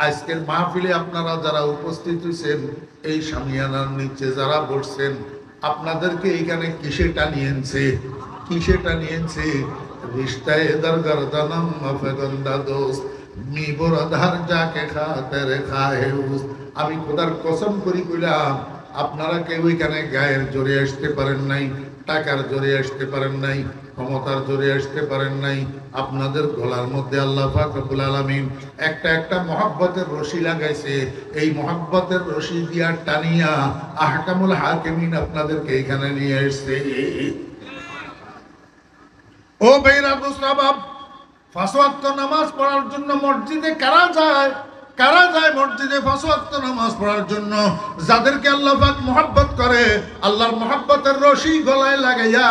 আজকের মাহফিলে আপনারা যারা উপস্থিত হয়েছেন, এই শামিয়ানার নিচে যারা বসছেন, আপনাদেরকে এইখানে কিসে টানিয়েছে? কিসে টানিয়েছে? রিশতায়ে দরগরদানম মাফেগন্দা দোস্ত মি বরাধার যাকে খাতে রে খাহেউস। আমি খোদার কসম করি কইলাম, আপনারা কেউ এখানে গায়ের জোরে আসতে পারেন নাই, টাকার জোরে আসতে পারেন নাই, ক্ষমতার জোরে আসতে পারেন নাই। আপনাদের গলার মধ্যে আল্লাহ পাক রব্বুল আলামিন একটা একটা মহব্বতের রশি লাগাইছে। এই মহব্বতের রশি দিয়া টানিয়া আহকামুল হাকিমিন আপনাদেরকে এখানে নিয়ে এসেছে। ও বেরা দুস্তাবাব, 5 ওয়াক্ত নামাজ পড়ার জন্য মসজিদে কারা যায়? কারা যায় মসজিদে 5 ওয়াক্ত নামাজ পড়ার জন্য? যাদেরকে আল্লাহ পাক মহব্বত করে, আল্লাহর মহব্বতের রশি গলায় লাগাইয়া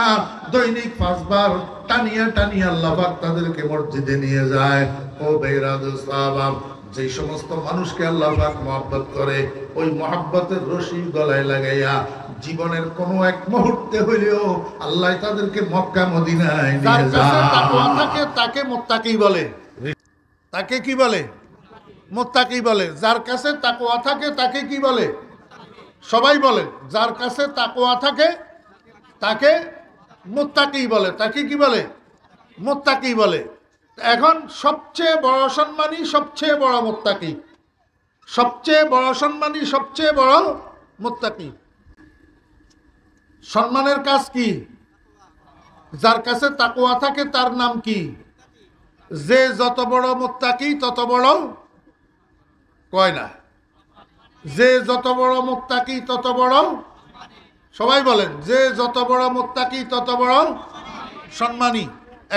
দৈনিক 5 বার টানিয়া টানিয়া আল্লাহ পাক তাদেরকে মসজিদে নিয়ে যায়। ও বেরা দুস্তাবাব, যে সমস্ত মানুষকে আল্লাহ পাক মহব্বত করে, ওই মহব্বতের রশি গলায় লাগাইয়া জীবনের কোনো এক মুহূর্তে হইলেও আল্লাহ তাদেরকে মক্কা মদিনায় নিয়ে যায়। তাকওয়া থাকে তাকে মুত্তাকি বলে। তাকে কি বলে? মুত্তাকি বলে। যার কাছে তাকওয়া থাকে তাকে কি বলে? সবাই বলে। যার কাছে তাকওয়া থাকে তাকে মুত্তাকি বলে। তাকে কি বলে? মুত্তাকি বলে। এখন সবচেয়ে বড় সম্মানী, সবচেয়ে বড় মুত্তাকি। সবচেয়ে বড় সম্মানী, সবচেয়ে বড় মুত্তাকি। সম্মানের কাজ কি? যার কাছে তাকওয়া থাকে তার নাম কি? যে যত বড় মুত্তাকি তত বড়, কয় না, যে যত বড় মুত্তাকি তত বড়, সবাই বলেন, যে যত বড় মুত্তাকি তত বড় সম্মানী।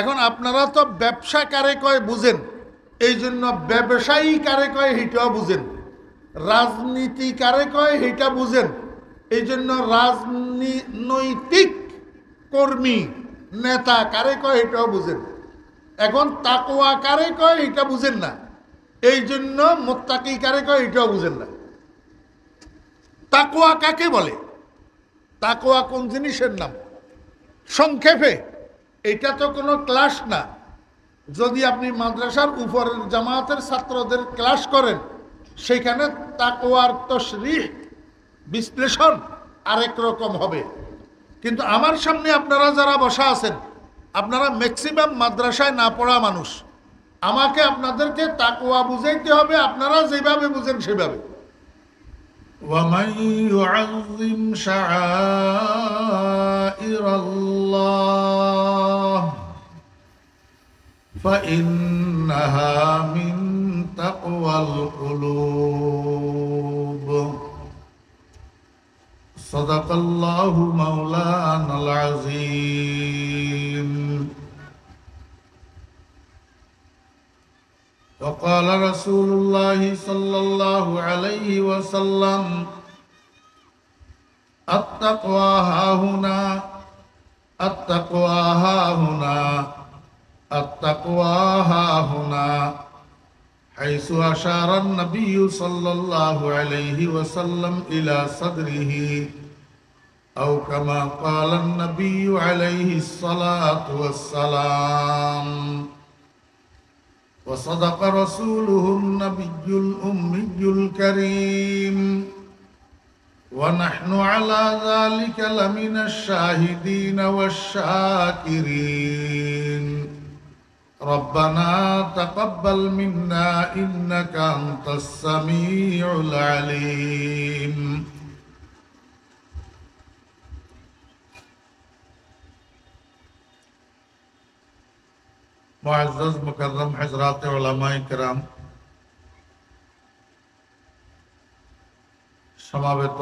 এখন আপনারা তো ব্যবসা কারে কয় বুঝেন, এই জন্য ব্যবসায়ী কারে কয় সেটাও বুঝেন। রাজনীতি কারে কয় সেটা বুঝেন, এই জন্য রাজনৈতিক কর্মী নেতা কারে কয় এটাও বুঝেন। এখন তাকওয়া কারে কয় এটা বুঝেন না, এই জন্য মুত্তাকি কারে কয় এটাও বুঝেন না। তাকওয়া কাকে বলে? তাকওয়া কোন জিনিসের নাম? সংক্ষেপে, এটা তো কোনো ক্লাস না। যদি আপনি মাদ্রাসার উপরের জামাতের ছাত্রদের ক্লাস করেন, সেখানে তাকওয়ার তাশরীহ, বিশ্লেষণ আরেক রকম হবে। কিন্তু আমার সামনে আপনারা যারা বসা আছেন, আপনারা ম্যাক্সিমাম মাদ্রাসায় না পড়া মানুষ। আমাকে আপনাদেরকে তাকওয়া বুঝাইতে হবে, আপনারা যেভাবে বুঝেন সেভাবে। وَمَن يُعَظِّمْ شَعَائِرَ اللَّهِ فَإِنَّهَا مِن تَقْوَى الْقُلُوبِ صدق الله مولانا العظيم وقال رسول الله صلى الله عليه وسلم التقوى هاهنا التقوى هاهنا التقوى هاهنا حيث أشار النبي صلى الله عليه وسلم إلى صدره أو كما قال النبي عليه الصلاة والسلام وصدق رسوله النبي الأمي الكريم ونحن على ذلك لمن الشاهدين والشاكرين ربنا تقبل منا إنك أنت السميع العليم मुअज़्ज़ज़ मुकर्रम हज़रात उलमाए किराम, समावेत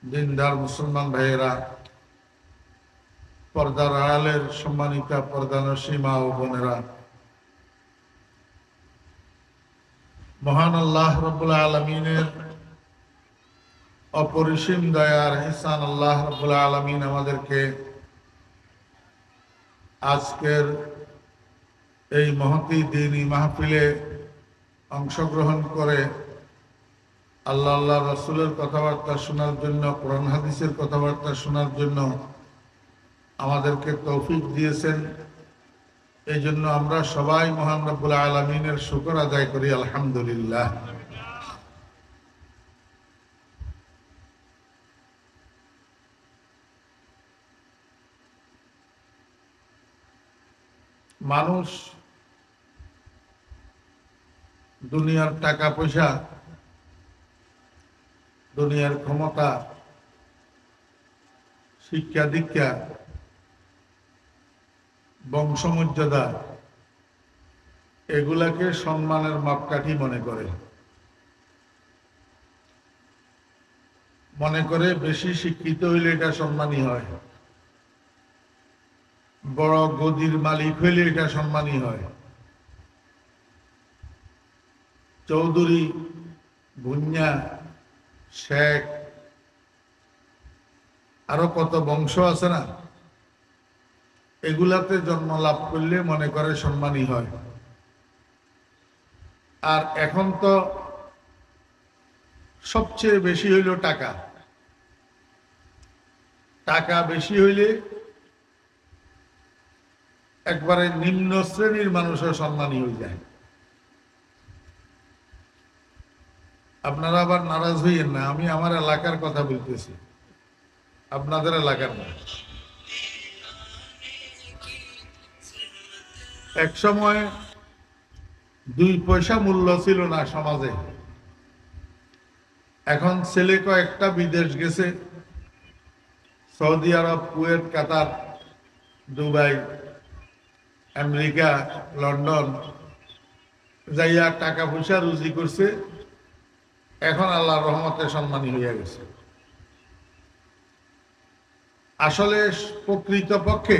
दिनदार मुसलमान भाइरा, पर्दार आड़ालेर सम्मानिता पर्दानशी मा ओ बोनेरा, महान आल्लाह रब्बुल आलमीनेर अपरिसीम दयार ihsan आल्लाह रब्बुल आलमीन आमादेरके आजकेर এই মহতী দিনী মাহফিলে অংশগ্রহণ করে আল্লাহ আল্লাহ রাসূলের কথাবার্তা শোনার জন্য, কোরআন হাদিসের কথাবার্তা শোনার জন্য আমাদেরকে তৌফিক দিয়েছেন। এই জন্য আমরা সবাই মহান রব্বুল আলামিনের শুকর আদায় করি, আলহামদুলিল্লাহ। মানুষ দুনিয়ার টাকা পয়সা, দুনিয়ার ক্ষমতা, শিক্ষা দীক্ষা, বংশমর্যাদা, এগুলাকে সম্মানের মাপকাঠি মনে করে। মনে করে বেশি শিক্ষিত হইলে এটা সম্মানী হয়, বড় গদির মালিক হইলে এটা সম্মানী হয়। চৌধুরী, ভুঁইয়া, শেখ, আরো কত বংশ আছে না, এগুলাতে জন্ম লাভ করলে মনে করে সম্মানী হয়। আর এখন তো সবচেয়ে বেশি হইল টাকা। টাকা বেশি হইলে একবারে নিম্ন শ্রেণীর মানুষও সম্মানী হয়ে যায়। আপনারা আবার নারাজ হইয়েন না, আমি আমার এলাকার কথা বলতেছি, আপনাদের এলাকার না। এক সময় 2 পয়সা মূল্য ছিল না সমাজে। এখন ছেলে কয়েকটা বিদেশ গেছে, সৌদি আরব, কুয়েত, কাতার, দুবাই, আমেরিকা, লন্ডন যাইয়া টাকা পয়সা রুজি করছে। এখন আল্লাহর রহমতে সম্মানী হইয়া গেছে। আসলে প্রকৃতপক্ষে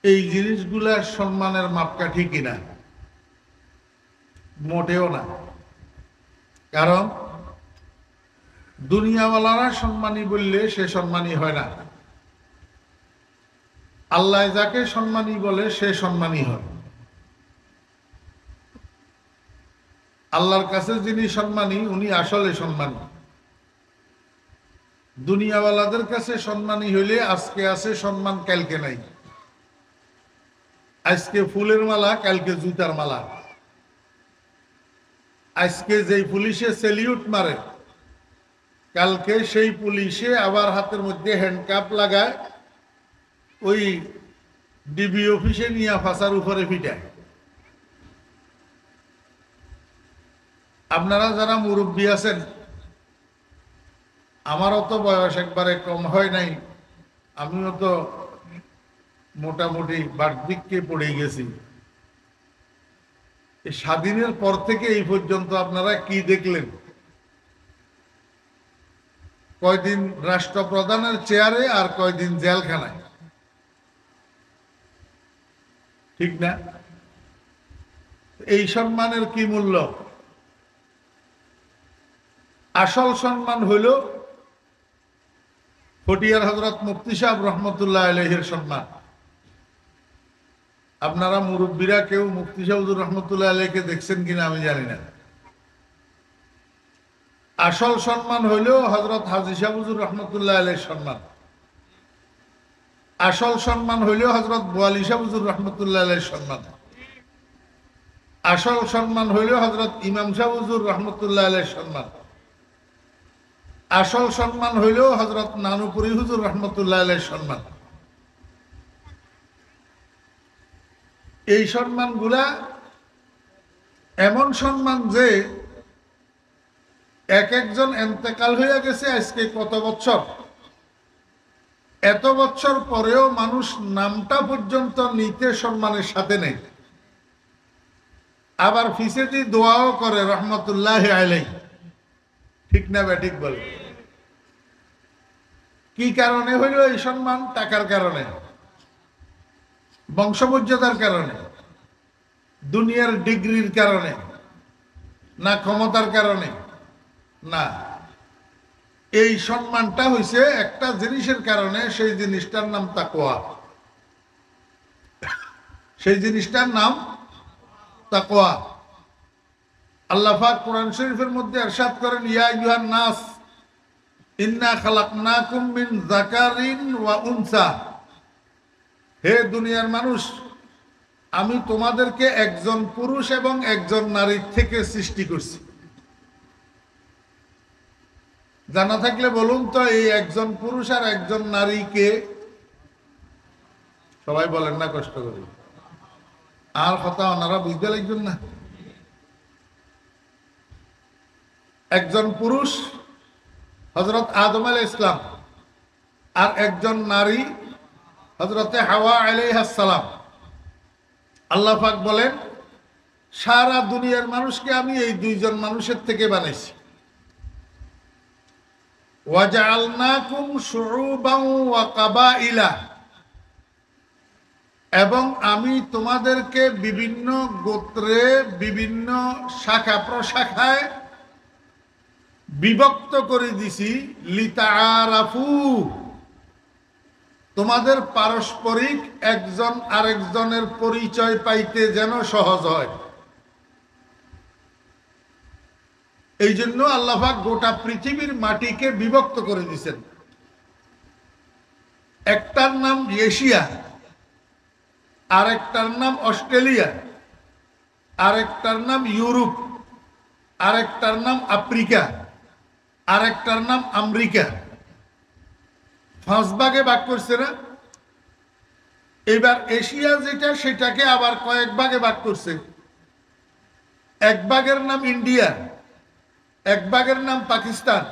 এই জিনিসগুলা সম্মানের মাপকাঠি কিনা? মোটেও না। কারণ দুনিয়াওয়ালারা সম্মানী বললে সে সম্মানী হয় না। আল্লাহ যাকে সম্মানী বলে সে সম্মানী হয়। আল্লাহর কাছে যিনি সম্মানী উনি আসলে সম্মানী। দুনিয়াওয়ালাদের কাছে সম্মানী হইলে আজকে আছে সম্মান, কালকে নাই। আজকে ফুলের মালা, কালকে জুতার মালা। আজকে যেই পুলিশে সেলিউট মারে, কালকে সেই পুলিশে আবার হাতের মধ্যে হ্যান্ডকাপ লাগায় ওই ডিবি অফিসে নিয়ে ফাঁসার উপরে পিটায়। আপনারা যারা মুরব্বী আছেন, আমারও তো বয়স একবারে কম হয় নাই, আমিও তো মোটামুটি বার্ধক্যে পড়ে গেছি। স্বাধীনের পর থেকে এই পর্যন্ত আপনারা কি দেখলেন? কয়দিন রাষ্ট্রপ্রধানের চেয়ারে আর কয়দিন জেলখানায়, ঠিক না? এই সম্মানের কি মূল্য? আসল সম্মান হইল ফটিয়ার হযরত মুফতি সাহেব রহমতুল্লাহ আলাইহির সম্মান। আপনারা মুরব্বীরা কেউ মুফতি সাহেব রহমতুল্লাহ আলাইহিকে দেখছেন কিনা আমি জানি না। আসল সম্মান হইল হযরত হাজী সাহেব রহমতুল্লাহ আলাইহির সম্মান। আসল সম্মান হইল হযরত বোয়ালি সাহেব রহমতুল্লাহ আলাইহির সম্মান। আসল সম্মান হইল হযরত ইমাম সাহেব রহমতুল্লাহ আলাইহির সম্মান। আসল সম্মান হইল হযরত নানুপুরি হুজুর রহমতুল্লাহ আলাইহির সম্মান। এই সম্মানগুলা এমন সম্মান যে এক একজন এন্তেকাল হইয়া গেছে আজকে কত বছর, এত বছর পরেও মানুষ নামটা পর্যন্ত নিতে সম্মানের সাথে নেই। আবার ফিসেদি দোয়াও করে রহমতুল্লাহ আলাইহি, ঠিক না ব্যাঠিক বলে? কি কারণে হইল এই সম্মান? টাকার কারণে, বংশমর্যাদার কারণে, দুনিয়ার ডিগ্রির কারণে না, ক্ষমতার কারণে না। এই সম্মানটা হইছে একটা জিনিসের কারণে, সেই জিনিসটার নাম তাকওয়া। সেই জিনিসটার নাম তাকওয়া। আল্লাহ পাক কোরআন শরীফের মধ্যে ইরশাদ করেন, ইয়া আইয়ুহান নাস ইন্না খালাকনাকুম মিন যাকারিন ওয়া উনসা। হে দুনিয়ার মানুষ, আমি তোমাদেরকে একজন পুরুষ এবং একজন নারীর থেকে সৃষ্টি করছি। জানা থাকলে বলুন তো, এই একজন পুরুষ আর একজন নারীকে? সবাই বলেন না, কষ্ট করি। আর কথা ওনারা বুঝতে লাগবেন না। একজন পুরুষ হযরত আদম আলাইহিস সালাম, আর একজন নারী হযরতে হাওয়া আলাইহিস সালাম। আল্লাহ পাক বলেন, সারা দুনিয়ার মানুষকে আমি এই দুইজন মানুষের থেকে বানাইছি। ওয়াজআলনাকুম শুউবান ওয়া কাবাইলা, এবং আমি তোমাদেরকে বিভিন্ন গোত্রে, বিভিন্ন শাখা প্রশাখায় বিভক্ত করে দিছি। লিতাআরাফু, তোমাদের পারস্পরিক একজন আরেকজনের পরিচয় পাইতে যেন সহজ হয়। এই জন্য আল্লাহ পাক গোটা পৃথিবীর মাটিকে বিভক্ত করে দিয়েছেন। একটার নাম এশিয়া, আরেকটার নাম অস্ট্রেলিয়া, আরেকটার নাম ইউরোপ, আরেকটার নাম আফ্রিকা, আরেকটার নাম আমেরিকা। 5 ভাগে ভাগ করছে না? এবার এশিয়া যেটা, সেটাকে আবার কয়েক ভাগে ভাগ করছে। এক ভাগের নাম ইন্ডিয়া, এক ভাগের নাম পাকিস্তান,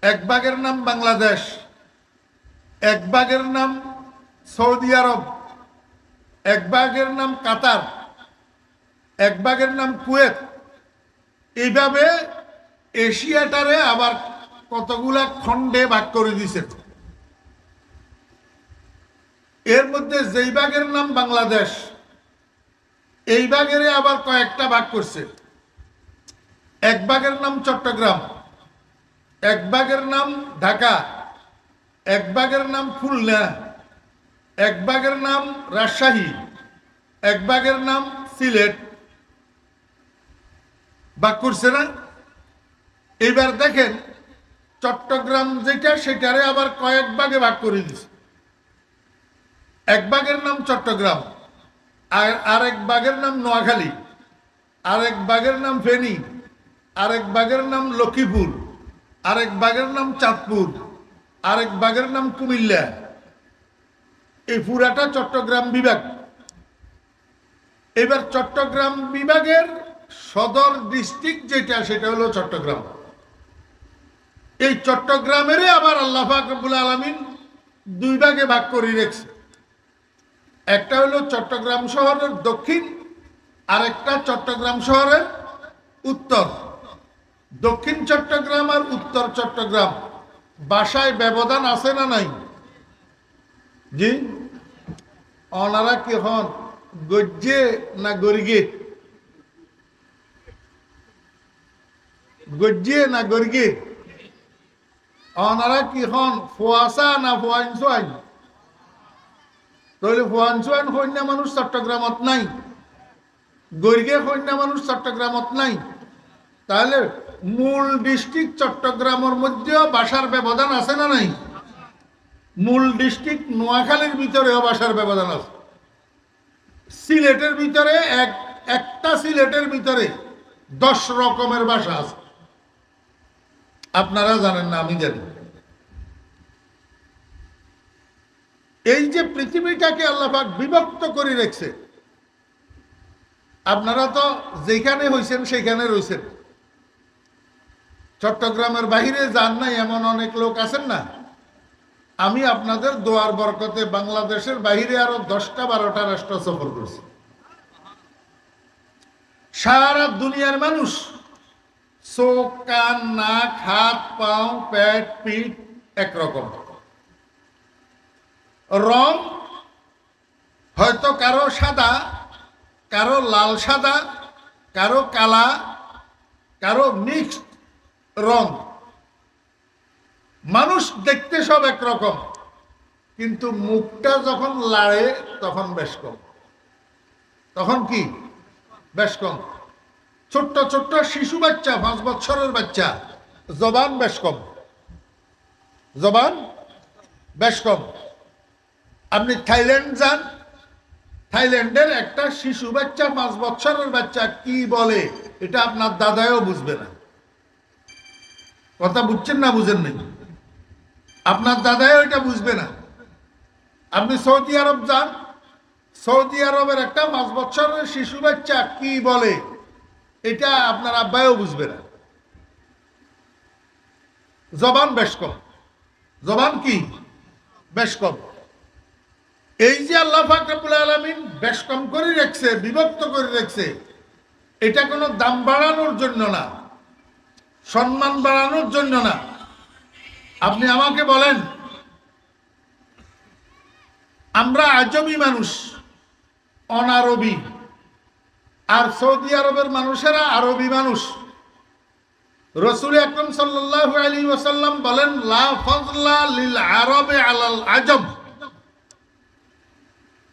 এক ভাগের নাম বাংলাদেশ, এক ভাগের নাম সৌদি আরব, এক ভাগের নাম কাতার, এক ভাগের নাম কুয়েত। এইভাবে এশিয়াটারে আবার কতগুলা খণ্ডে ভাগ করে দিয়েছে। এর মধ্যে যেই ভাগের নাম বাংলাদেশ, এই ভাগের আবার কয়েকটা ভাগ করছে। এক ভাগের নাম চট্টগ্রাম, এক ভাগের নাম ঢাকা, এক ভাগের নাম খুলনা, এক ভাগের নাম রাজশাহী, এক ভাগের নাম সিলেট। ভাগ করছে না? এবার দেখেন, চট্টগ্রাম যেটা, সেটারে আবার কয়েক ভাগে ভাগ করে দিচ্ছে। এক ভাগের নাম চট্টগ্রাম, আরেক ভাগের নাম নোয়াখালী, আরেক ভাগের নাম ফেনী, আরেক ভাগের নাম লক্ষ্মীপুর, আরেক ভাগের নাম চাঁদপুর, আরেক ভাগের নাম কুমিল্লা। এই পুরাটা চট্টগ্রাম বিভাগ। এবার চট্টগ্রাম বিভাগের সদর ডিস্ট্রিক্ট যেটা, সেটা হলো চট্টগ্রাম। এই চট্টগ্রামেরই আবার আল্লাহ পাক রব্বুল আলামিন 2 ভাগে ভাগ করে রেখেছে। একটা হলো চট্টগ্রাম শহরের দক্ষিণ, আর একটা চট্টগ্রাম শহরের উত্তর। দক্ষিণ চট্টগ্রাম আর উত্তর চট্টগ্রাম ভাষায় ব্যবধান আছে না নাই? জি, ওনারা কি হন, গজ্জে না গরিগে? গজ্জে না গরিগে? ওনারা কি হন, ফুয়াশা না ফুয়াইনসোয়াইন? তাহলে ফুয়াইনসোয়াইন কন্যা মানুষ চট্টগ্রামত নাই, গরিগে কন্যা মানুষ চট্টগ্রামত নাই। তাহলে মূল ডিস্ট্রিক্ট চট্টগ্রামের মধ্যেও ভাষার ব্যবধান আছে না নাই? মূল ডিস্ট্রিক্ট নোয়াখালীর ভিতরেও ভাষার ব্যবধান আছে। সিলেটের ভিতরে একটা সিলেটের ভিতরে 10 রকমের ভাষা আছে। আপনারা জানেন না, আমি জানি। এই যে পৃথিবীটাকে আল্লাহ পাক বিভক্ত করে রেখেছে, আপনারা তো যেখানে হইছেন সেখানে রয়েছেন। চট্টগ্রামের বাহিরে যান নাই এমন অনেক লোক আছেন না? আমি আপনাদের দোয়ার বরকতে বাংলাদেশের বাহিরে আরো 10টা-12টা রাষ্ট্র সফর করছি। সারা দুনিয়ার মানুষ, চোখ, কান, নাক, হাত, পাও, পেট, পিঠ একরকম। রং হয়তো কারো সাদা, কারো লাল সাদা, কারো কালা, কারো মিক্সড রং। মানুষ দেখতে সব একরকম, কিন্তু মুখটা যখন লাড়ে তখন বেশ কম। তখন কি? বেশ কম। ছোট্ট ছোট্ট শিশু বাচ্চা, 5 বছরের বাচ্চা, জবান বেশ কম, জবান বেশ কম। আপনি থাইল্যান্ড যান, থাইল্যান্ডের একটা শিশু বাচ্চা 5 বছরের বাচ্চা কি বলে এটা আপনার দাদাও বুঝবে না। কথা বুঝছেন না বুঝেন নাই? আপনার দাদাও এটা বুঝবে না। আপনি সৌদি আরব যান, সৌদি আরবের একটা 5 বছরের শিশু বাচ্চা কি বলে এটা আপনার আব্বাও বুঝবে না। জবান বেশ কম, জবান কি বেশ কম। এই যে আল্লাহ পাক রব্বুল আলামিন বেশ কম করে রাখছে, বিভক্ত করে রাখছে, এটা কোনো দাম বাড়ানোর জন্য না, সম্মান বাড়ানোর জন্য না। আপনি আমাকে বলেন, আমরা আজমি মানুষ, অনারবি, আর সৌদি আরবের মানুষেরা আরবি মানুষ। রাসূল আকরাম সাল্লাল্লাহু আলাইহি ওয়াসাল্লাম বলেন, লা ফাযলা লিল আরবি আলাল আজম।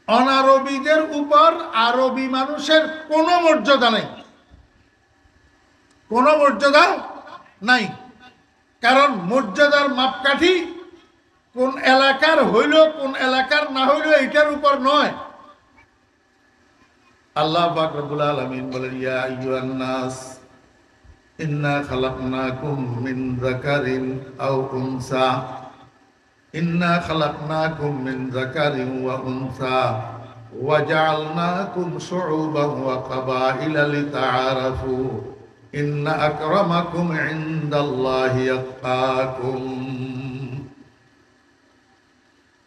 অনারবিদের উপর আরবি মানুষের কোনো মর্যাদা নাই, কোনো মর্যাদা নাই। কারণ মর্যাদার মাপকাঠি কোন এলাকার হইল কোন এলাকার না হইল এটার উপর নয়। আল্লাহ পাক রব্বুল আলামিন বলেন, ইয়া আইয়ুহান নাস ইন্না খালাকনাকুম মিন যাকারিন আও উনসা, ইন্না খালাকনাকুম মিন যাকারিন ওয়া উনসা ওয়া জাআলনাকুম শুউবান ওয়া কাবাইলা লিতাআরাফু ইন্না আকরামাকুম ইনদাল্লাহি আতকাকুম।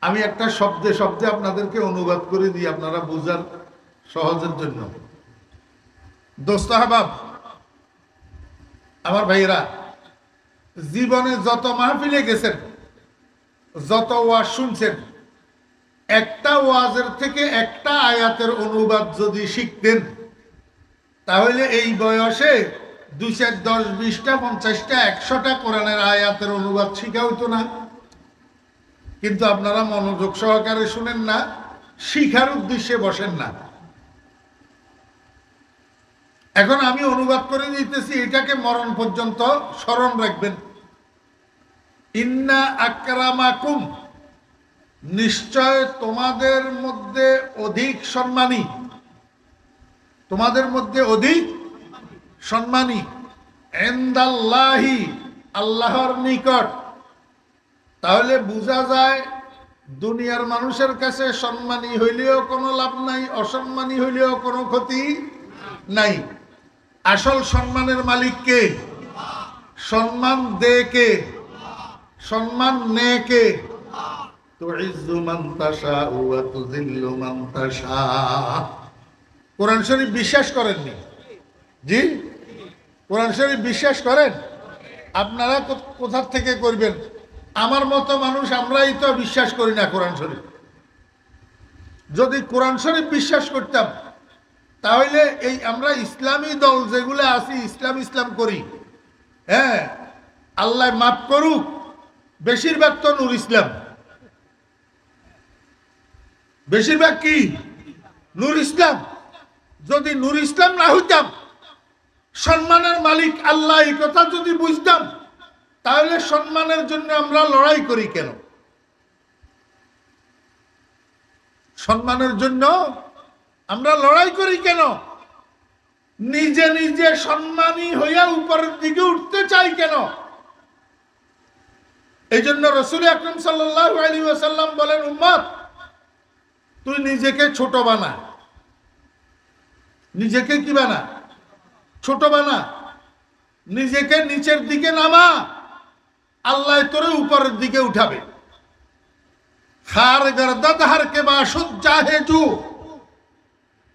আমি একটা শব্দে শব্দে আপনাদেরকে অনুবাদ করে দিই আপনারা বুঝার সহজের জন্য। দোস্ত আহবাব, আমার ভাইয়েরা, জীবনে যত মাহফিলে গেছেন, যত ওয়াজ শুনছেন, একটা ওয়াজের থেকে একটা আয়াতের অনুবাদ যদি শিখতেন তাহলে এই বয়সে 2, 4, 10, 20টা 50টা 100টা কোরআনের আয়াতের অনুবাদ শিখা হইতো না। কিন্তু আপনারা মনোযোগ সহকারে শুনেন না, শিখার উদ্দেশ্যে বসেন না। এখন আমি অনুবাদ করে দিতেছি, এটাকে মরণ পর্যন্ত স্মরণ রাখবেন। ইন্না আকরামাকুম, নিশ্চয় তোমাদের মধ্যে অধিক সম্মানী, তোমাদের মধ্যে অধিক সম্মানী, ইনদাল্লাহি, আল্লাহর নিকট। তাহলে বোঝা যায় দুনিয়ার মানুষের কাছে সম্মানী হইলেও কোনো লাভ নাই, অসম্মানী হইলেও কোনো ক্ষতি নাই। আসল সম্মানের মালিক কে? সম্মান দে কে? সম্মান নে কে? তুইজ্জু মান তাশা ওয়া তুযিল্লু মান তাশা। কোরআন শরীফ বিশ্বাস করেননি? জি, কোরআন শরীফ বিশ্বাস করেন? আপনারা কোথা থেকে করবেন? আমার মতো মানুষ আমরাই তো বিশ্বাস করি না কোরআন শরীফ। যদি কোরআন শরীফ বিশ্বাস করতাম তাহলে এই আমরা ইসলামী দল যেগুলো আছি, ইসলাম ইসলাম করি, হ্যাঁ, আল্লাহ মাফ করুক, বেশিরভাগ তো নূর ইসলাম, বেশিরভাগ কি নূর ইসলাম। যদি নূর ইসলাম না হইতাম, সম্মানের মালিক আল্লাহ, এই কথা যদি বুঝতাম, তাহলে সম্মানের জন্য আমরা লড়াই করি কেন? সম্মানের জন্য আমরা লড়াই করি কেন? নিজে নিজে সম্মানী হইয়া উপরের দিকে উঠতে চাই কেন? এই জন্য রাসূল আকরাম সাল্লাল্লাহু আলাইহি ওয়াসাল্লাম বলেন, উম্মত তুই নিজেকে ছোট বানা। নিজেকে কি বানা? ছোট বানা। নিজেকে নিচের দিকে নামা, আল্লাহ তোরে উপরের দিকে উঠাবে। খার গর্দত হার কে বাসুদ চাহে জু,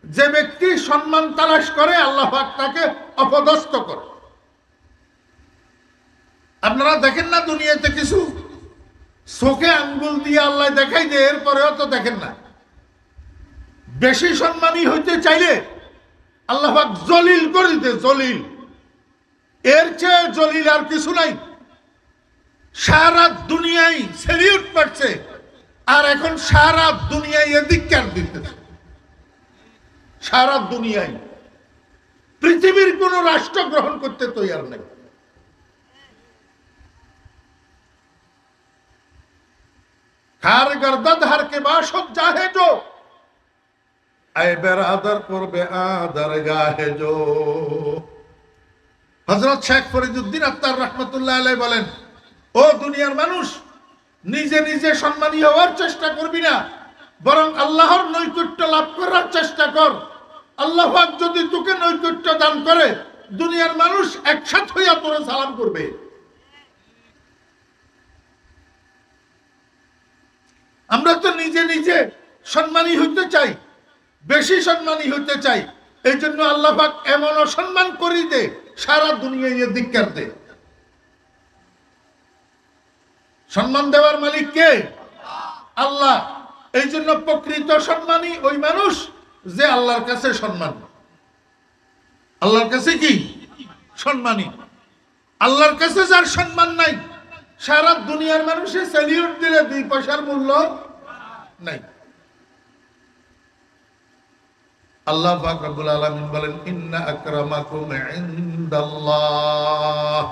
যে ব্যক্তি সম্মান তালাশ করে আল্লাহ পাক তাকে অপদস্থ করে। আপনারা দেখেন না দুনিয়াতে কিছু চোখে আঙ্গুল দিয়ে আল্লাহ দেখাই দেয়, এরপরেও তো দেখেন না। বেশি সম্মানী হইতে চাইলে আল্লাহ পাক জলিল করে দিতে, জলিল, এর চেয়ে জলিল আর কিছু নাই। সারা দুনিয়ায় সেলিউট পাচ্ছে, আর এখন সারা দুনিয়ায় এদিককার দিতেছে। সারা দুনিয়ায় পৃথিবীর কোন রাষ্ট্র গ্রহণ করতে তৈরি নেই। খার গর্দত হার কে বাসত জাহে জো, আয় বেরাদার করবে আদার গাহে জো। হযরত শেখ ফরিদউদ্দিন আত্তার রাহমাতুল্লাহ আলাইহি বলেন, ও দুনিয়ার মানুষ, নিজে নিজে সম্মানী হওয়ার চেষ্টা করবি না, বরং আল্লাহর নৈকট্য লাভ করার চেষ্টা কর। আল্লাহ পাক যদি তোকে নৈকট্য দান করে, দুনিয়ার মানুষ একসাথ হইয়া তোরে সালাম করবে। আমরা তো নিজে নিজে সম্মানী হইতে চাই, বেশি সম্মানী হইতে চাই। এই জন্য আল্লাহ পাক এমন অসম্মান করি দে, সারা দুনিয়ায় ধিক্কার দে। সম্মান দেওয়ার মালিক কে? আল্লাহ। এই জন্য প্রকৃত সম্মানী ওই মানুষ যে আল্লাহর কাছে সম্মান। আল্লাহর কাছে কি সম্মানী? আল্লাহর কাছে যার সম্মান নাই, সারা দুনিয়ার মানুষের সেলিউট দিলে 2 পয়সার মূল্য নাই। আল্লাহ পাক রব্বুল আলামিন বলেন, ইন্না আকরামাকুম ইনদাল্লাহ,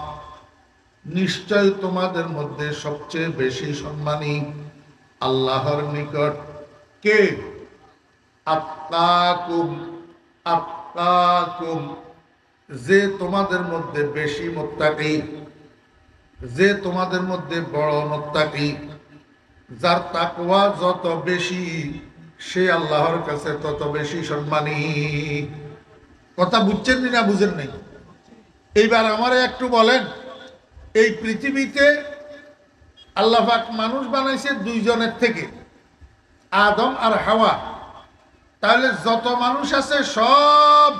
নিশ্চয় তোমাদের মধ্যে সবচেয়ে বেশি সম্মানী আল্লাহর নিকট কে? আত্তাকুম, আত্তাকুম, যে তোমাদের মধ্যে বেশি মুত্তাকি, যে তোমাদের মধ্যে বড় মুত্তাকি, যার তাকওয়া যত বেশি সে আল্লাহর কাছে তত বেশি সম্মানী। কথা বুঝছেন না বুঝেন নাই? এইবার আমারে একটু বলেন, এই পৃথিবীতে আল্লাহ পাক মানুষ বানাইছে 2 জনের থেকে, আদম আর হাওয়া। তাহলে যত মানুষ আছে সব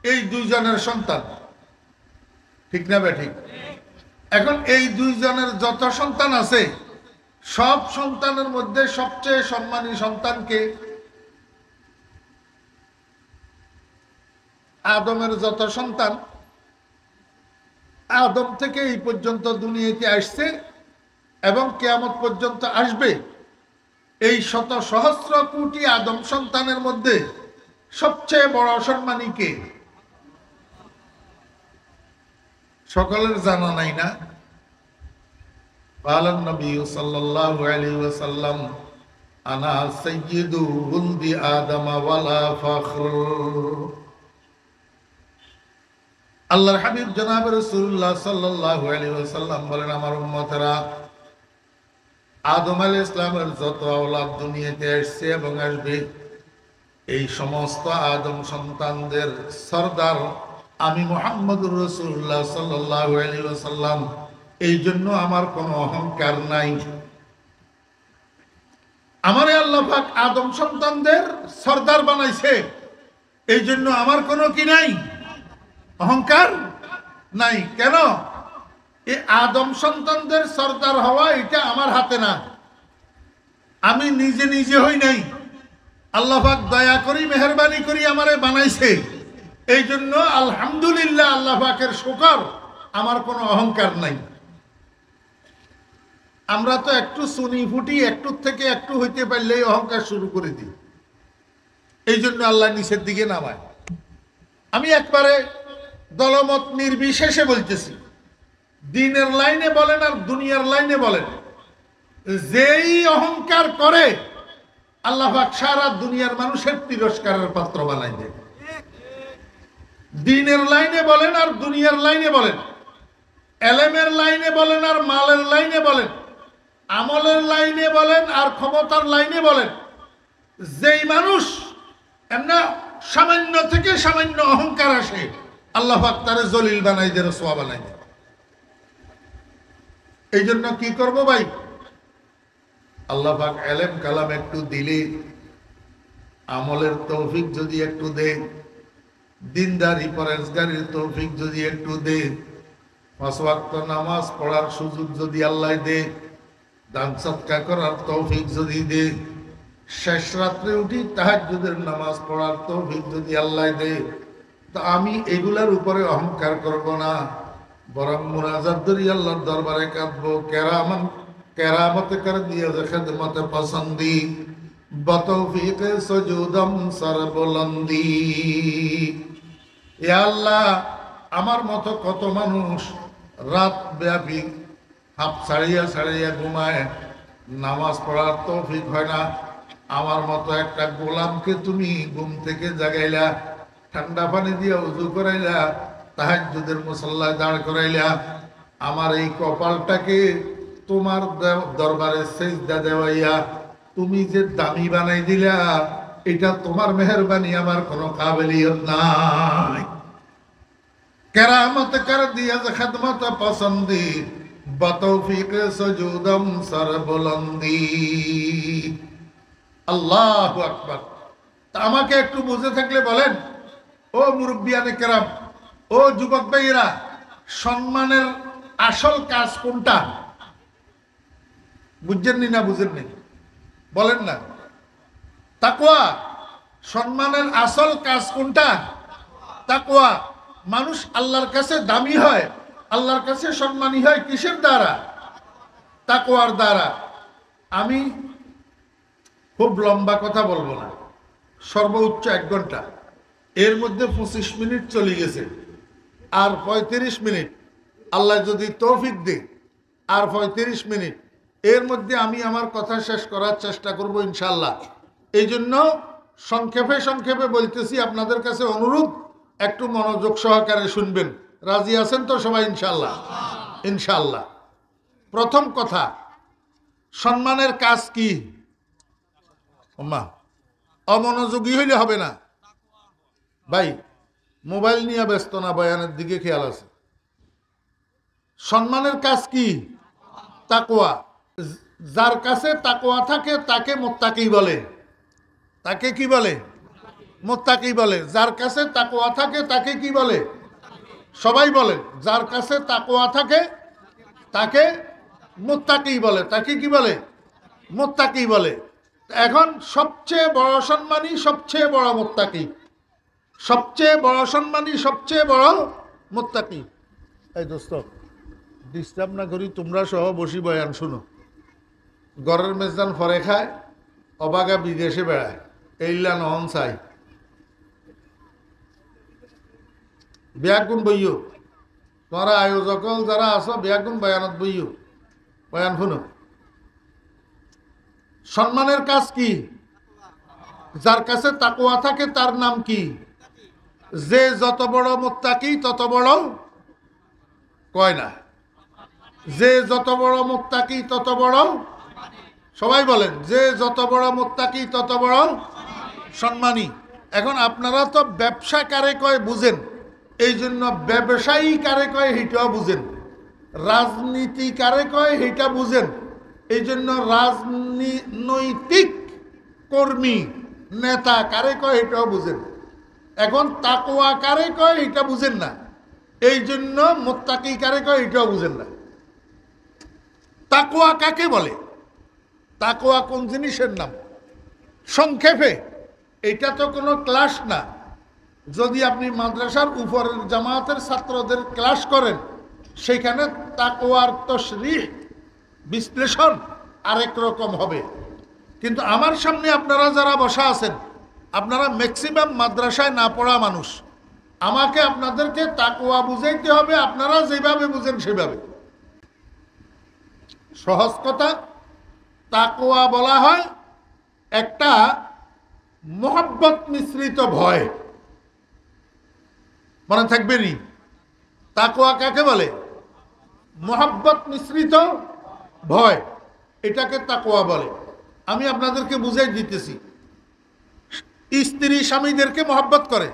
এই 2 জনের সন্তান, ঠিক না বেঠিক? এখন এই 2 জনের যত সন্তান আছে, সব সন্তানের মধ্যে সবচেয়ে সম্মানী সন্তানকে? আদমের যত সন্তান, আদম থেকে এই পর্যন্ত দুনিয়াতে আসছে এবং কিয়ামত পর্যন্ত আসবে, এই শত সহস্র কোটি আদম সন্তানের মধ্যে সবচেয়ে বড় সম্মানী কে? সকলের জানা নাই না? قال النبي صلى الله عليه وسلم انا سيد ولد ادم ولا فخر। আল্লাহর হাবিব জনাব রাসূলুল্লাহ সাল্লাল্লাহু আলাইহি ওয়াসাল্লাম বলেন, আমার উম্মতেরা, আদম আলাইহিস সালামের যত আওলাদ দুনিয়াতে আসছে এবং আসবে, এই সমস্ত আদম সন্তানদের সরদার আমি মুহাম্মদুর রাসূলুল্লাহ সাল্লাল্লাহু আলাইহি ওয়াসাল্লাম। এই জন্য আমার কোনো অহংকার নাই। আমারে আল্লাহ পাক আদম সন্তানদের সরদার বানাইছে, এই জন্য আমার কোনো কি নাই? অহংকার নাই। কেন? এই আদম সন্তানদের সরদার হওয়া এটা আমার হাতে না, আমি নিজে নিজে হই নাই। আল্লাহ পাক দয়া করি মেহেরবানি করি আমারে বানাইছে, এই জন্য আলহামদুলিল্লাহ, আল্লাহ পাকের শুকর, আমার কোনো অহংকার নাই। আমরা তো একটু সুনি ফুটি, একটু থেকে একটু হইতে পারলেই অহংকার শুরু করে দিই। এই জন্য আল্লাহ নিচের দিকে নামায়। আমি একবারে দলমত নির্বিশেষে বলতেছি, দিনের লাইনে বলেন আর দুনিয়ার লাইনে বলেন, যেই অহংকার করে আল্লাহ পাক সারা দুনিয়ার মানুষের তিরস্কারের পাত্র বানাই দেয়। দিনের লাইনে বলেন আর দুনিয়ার লাইনে বলেন, এলেমের লাইনে বলেন আর মালের লাইনে বলেন, আমলের লাইনে বলেন আর ক্ষমতার লাইনে বলেন, যেই মানুষ এমনা সামান্য থেকে সামান্য অহংকার আসে, আল্লাহ পাক তারে জলিল বানাই দেয়, রসওয়া বানাই দেয়। এই জন্য কি করব ভাই? আল্লাহ পাক এলেম কালাম একটু দিলে, আমলের তৌফিক যদি একটু দে, দিনদারি পরেজগারির তৌফিক যদি একটু দে, 5 ওয়াক্ত নামাজ পড়ার সুযোগ যদি আল্লাহ দে, দান সদকা করার তৌফিক যদি দে, শেষ রাত্রে উঠি তাহাজ্জুদের নামাজ পড়ার তৌফিক যদি আল্লাহ দে, তো আমি এগুলার উপরে অহংকার করব না, বরং মুনাজাত ধরি আল্লাহর দরবারে কাঁদবো। কেরামত কর দিয়ে খেদমতে পসন্দি, বতৌফিকে সুজুদম সরবুলন্দি। এ আল্লাহ, আমার মতো কত মানুষ রাত ব্যাপী হাত ছাড়িয়া ছাড়িয়া ঘুমায়, নামাজ পড়ার তৌফিক হয় না, আমার মতো একটা গোলামকে তুমি ঘুম থেকে জাগাইলা, ঠান্ডা পানি দিয়ে উযু করাইলা, তাহাজ্জুদের মুসাল্লায় দাঁড় করাইলা, আমার এই কপালটাকে তোমার দরবারে সেজদা দেওয়াইয়া তুমি যে দামি বানাই দিলা, এটা তোমার মেহেরবানি, আমার কোনো কাবিলিয়ত নাই। কেরামত কর দিয়া খিদমত পসন্দি, বতৌফিক সুজুদম সর বুলন্দি। আল্লাহু আকবার। তা আমাকে একটু বুঝে থাকলে বলেন, ও মুরব্বিয়ানে কেরাম, ও যুবক ভাইয়েরা, সম্মানের আসল কাজ কোনটা? বুঝছেননি না বুঝেননি? বলেন না। তাকওয়া। সম্মানের আসল কাজ কোনটা? তাকওয়া। মানুষ আল্লাহর কাছে দামি হয়, আল্লাহর কাছে সম্মানী হয় কিসের দ্বারা? তাকওয়ার দ্বারা। আমি খুব লম্বা কথা বলবো না, সর্বোচ্চ 1 ঘন্টা। এর মধ্যে 25 মিনিট চলে গেছে, আর 35 মিনিট আল্লাহ যদি তৌফিক দেয়, আর 35 মিনিট, এর মধ্যে আমি আমার কথা শেষ করার চেষ্টা করব ইনশাআল্লাহ। এই জন্য সংক্ষেপে সংক্ষেপে বলতেছি, আপনাদের কাছে অনুরোধ একটু মনোযোগ সহকারে শুনবেন। রাজি আছেন তো সবাই? ইনশাআল্লাহ। ইনশাআল্লাহ। প্রথম কথা, সম্মানের কাজ কি? অমনোযোগী হইলে হবে না ভাই, মোবাইল নিয়ে ব্যস্ত না, বয়ানের দিকে খেয়াল আছে। সম্মানের কাজ কি? তাকওয়া। যার কাছে তাকওয়া থাকে তাকে মুত্তাকি বলে। তাকে কি বলে? মুত্তাকি বলে। যার কাছে তাকওয়া থাকে তাকে কি বলে? সবাই বলেন, যার কাছে তাকওয়া থাকে তাকে মুত্তাকি বলে। তাকে কি বলে? মুত্তাকি বলে। এখন সবচেয়ে বড় সম্মানী, সবচেয়ে বড় মুত্তাকি। সবচেয়ে বড় সম্মানী, সবচেয়ে বড় মুত্তাকি। এই দোস্ত, ডিস্টার্ব না করি, তোমরা সহ বসি বয়ান শুনো। ঘরের মেজদান ফরে খায়, অবাগা বিদেশে বেড়ায়, এইলা নহন চাই। ব্যাগুন বইও, তোমরা আয়োজক যারা আছো, ব্যাগুন বয়ানত বইও, বয়ান শুনো। সম্মানের কাজ কি? যার কাছে তাকওয়া থাকে তার নাম কি? যে যত বড় মুত্তাকি তত বড়, কয় না, যে যত বড় মুত্তাকি তত বড়, সবাই বলেন, যে যত বড় মুত্তাকি তত বড় সম্মানী। এখন আপনারা তো ব্যবসা কারে কয় বুঝেন, এই জন্য ব্যবসায়ী কারে কয় সেইটাও বুঝেন, রাজনীতি কারে কয় সেইটা বুঝেন, এই জন্য রাজনৈতিক কর্মী নেতা কারে কয় এটাও বুঝেন। এখন তাকওয়া কারে কয় এটা বুঝেন না, এই জন্য মুত্তাকি কারে কয় এটাও বুঝেন না। তাকওয়া কাকে বলে? তাকওয়া কোন জিনিসের নাম? সংক্ষেপে, এটা তো কোনো ক্লাস না। যদি আপনি মাদ্রাসার উপরের জামাতের ছাত্রদের ক্লাস করেন, সেখানে তাকওয়ার তাশরীহ, বিশ্লেষণ আরেক রকম হবে। কিন্তু আমার সামনে আপনারা যারা বসা আছেন, আপনারা ম্যাক্সিমাম মাদ্রাসায় না পড়া মানুষ। আমাকে আপনাদেরকে তাকওয়া বুঝাইতে হবে, আপনারা যেভাবে বুঝেন সেভাবে। সহজ কথা, তাকওয়া বলা হয় একটা মোহাব্বত মিশ্রিত ভয়। মনে থাকবেনি? তাকওয়া কাকে বলে? মোহাব্বত মিশ্রিত ভয়, এটাকে তাকওয়া বলে। আমি আপনাদেরকে বুঝাই দিতেছি। স্ত্রী স্বামীদেরকে মহব্বত করে,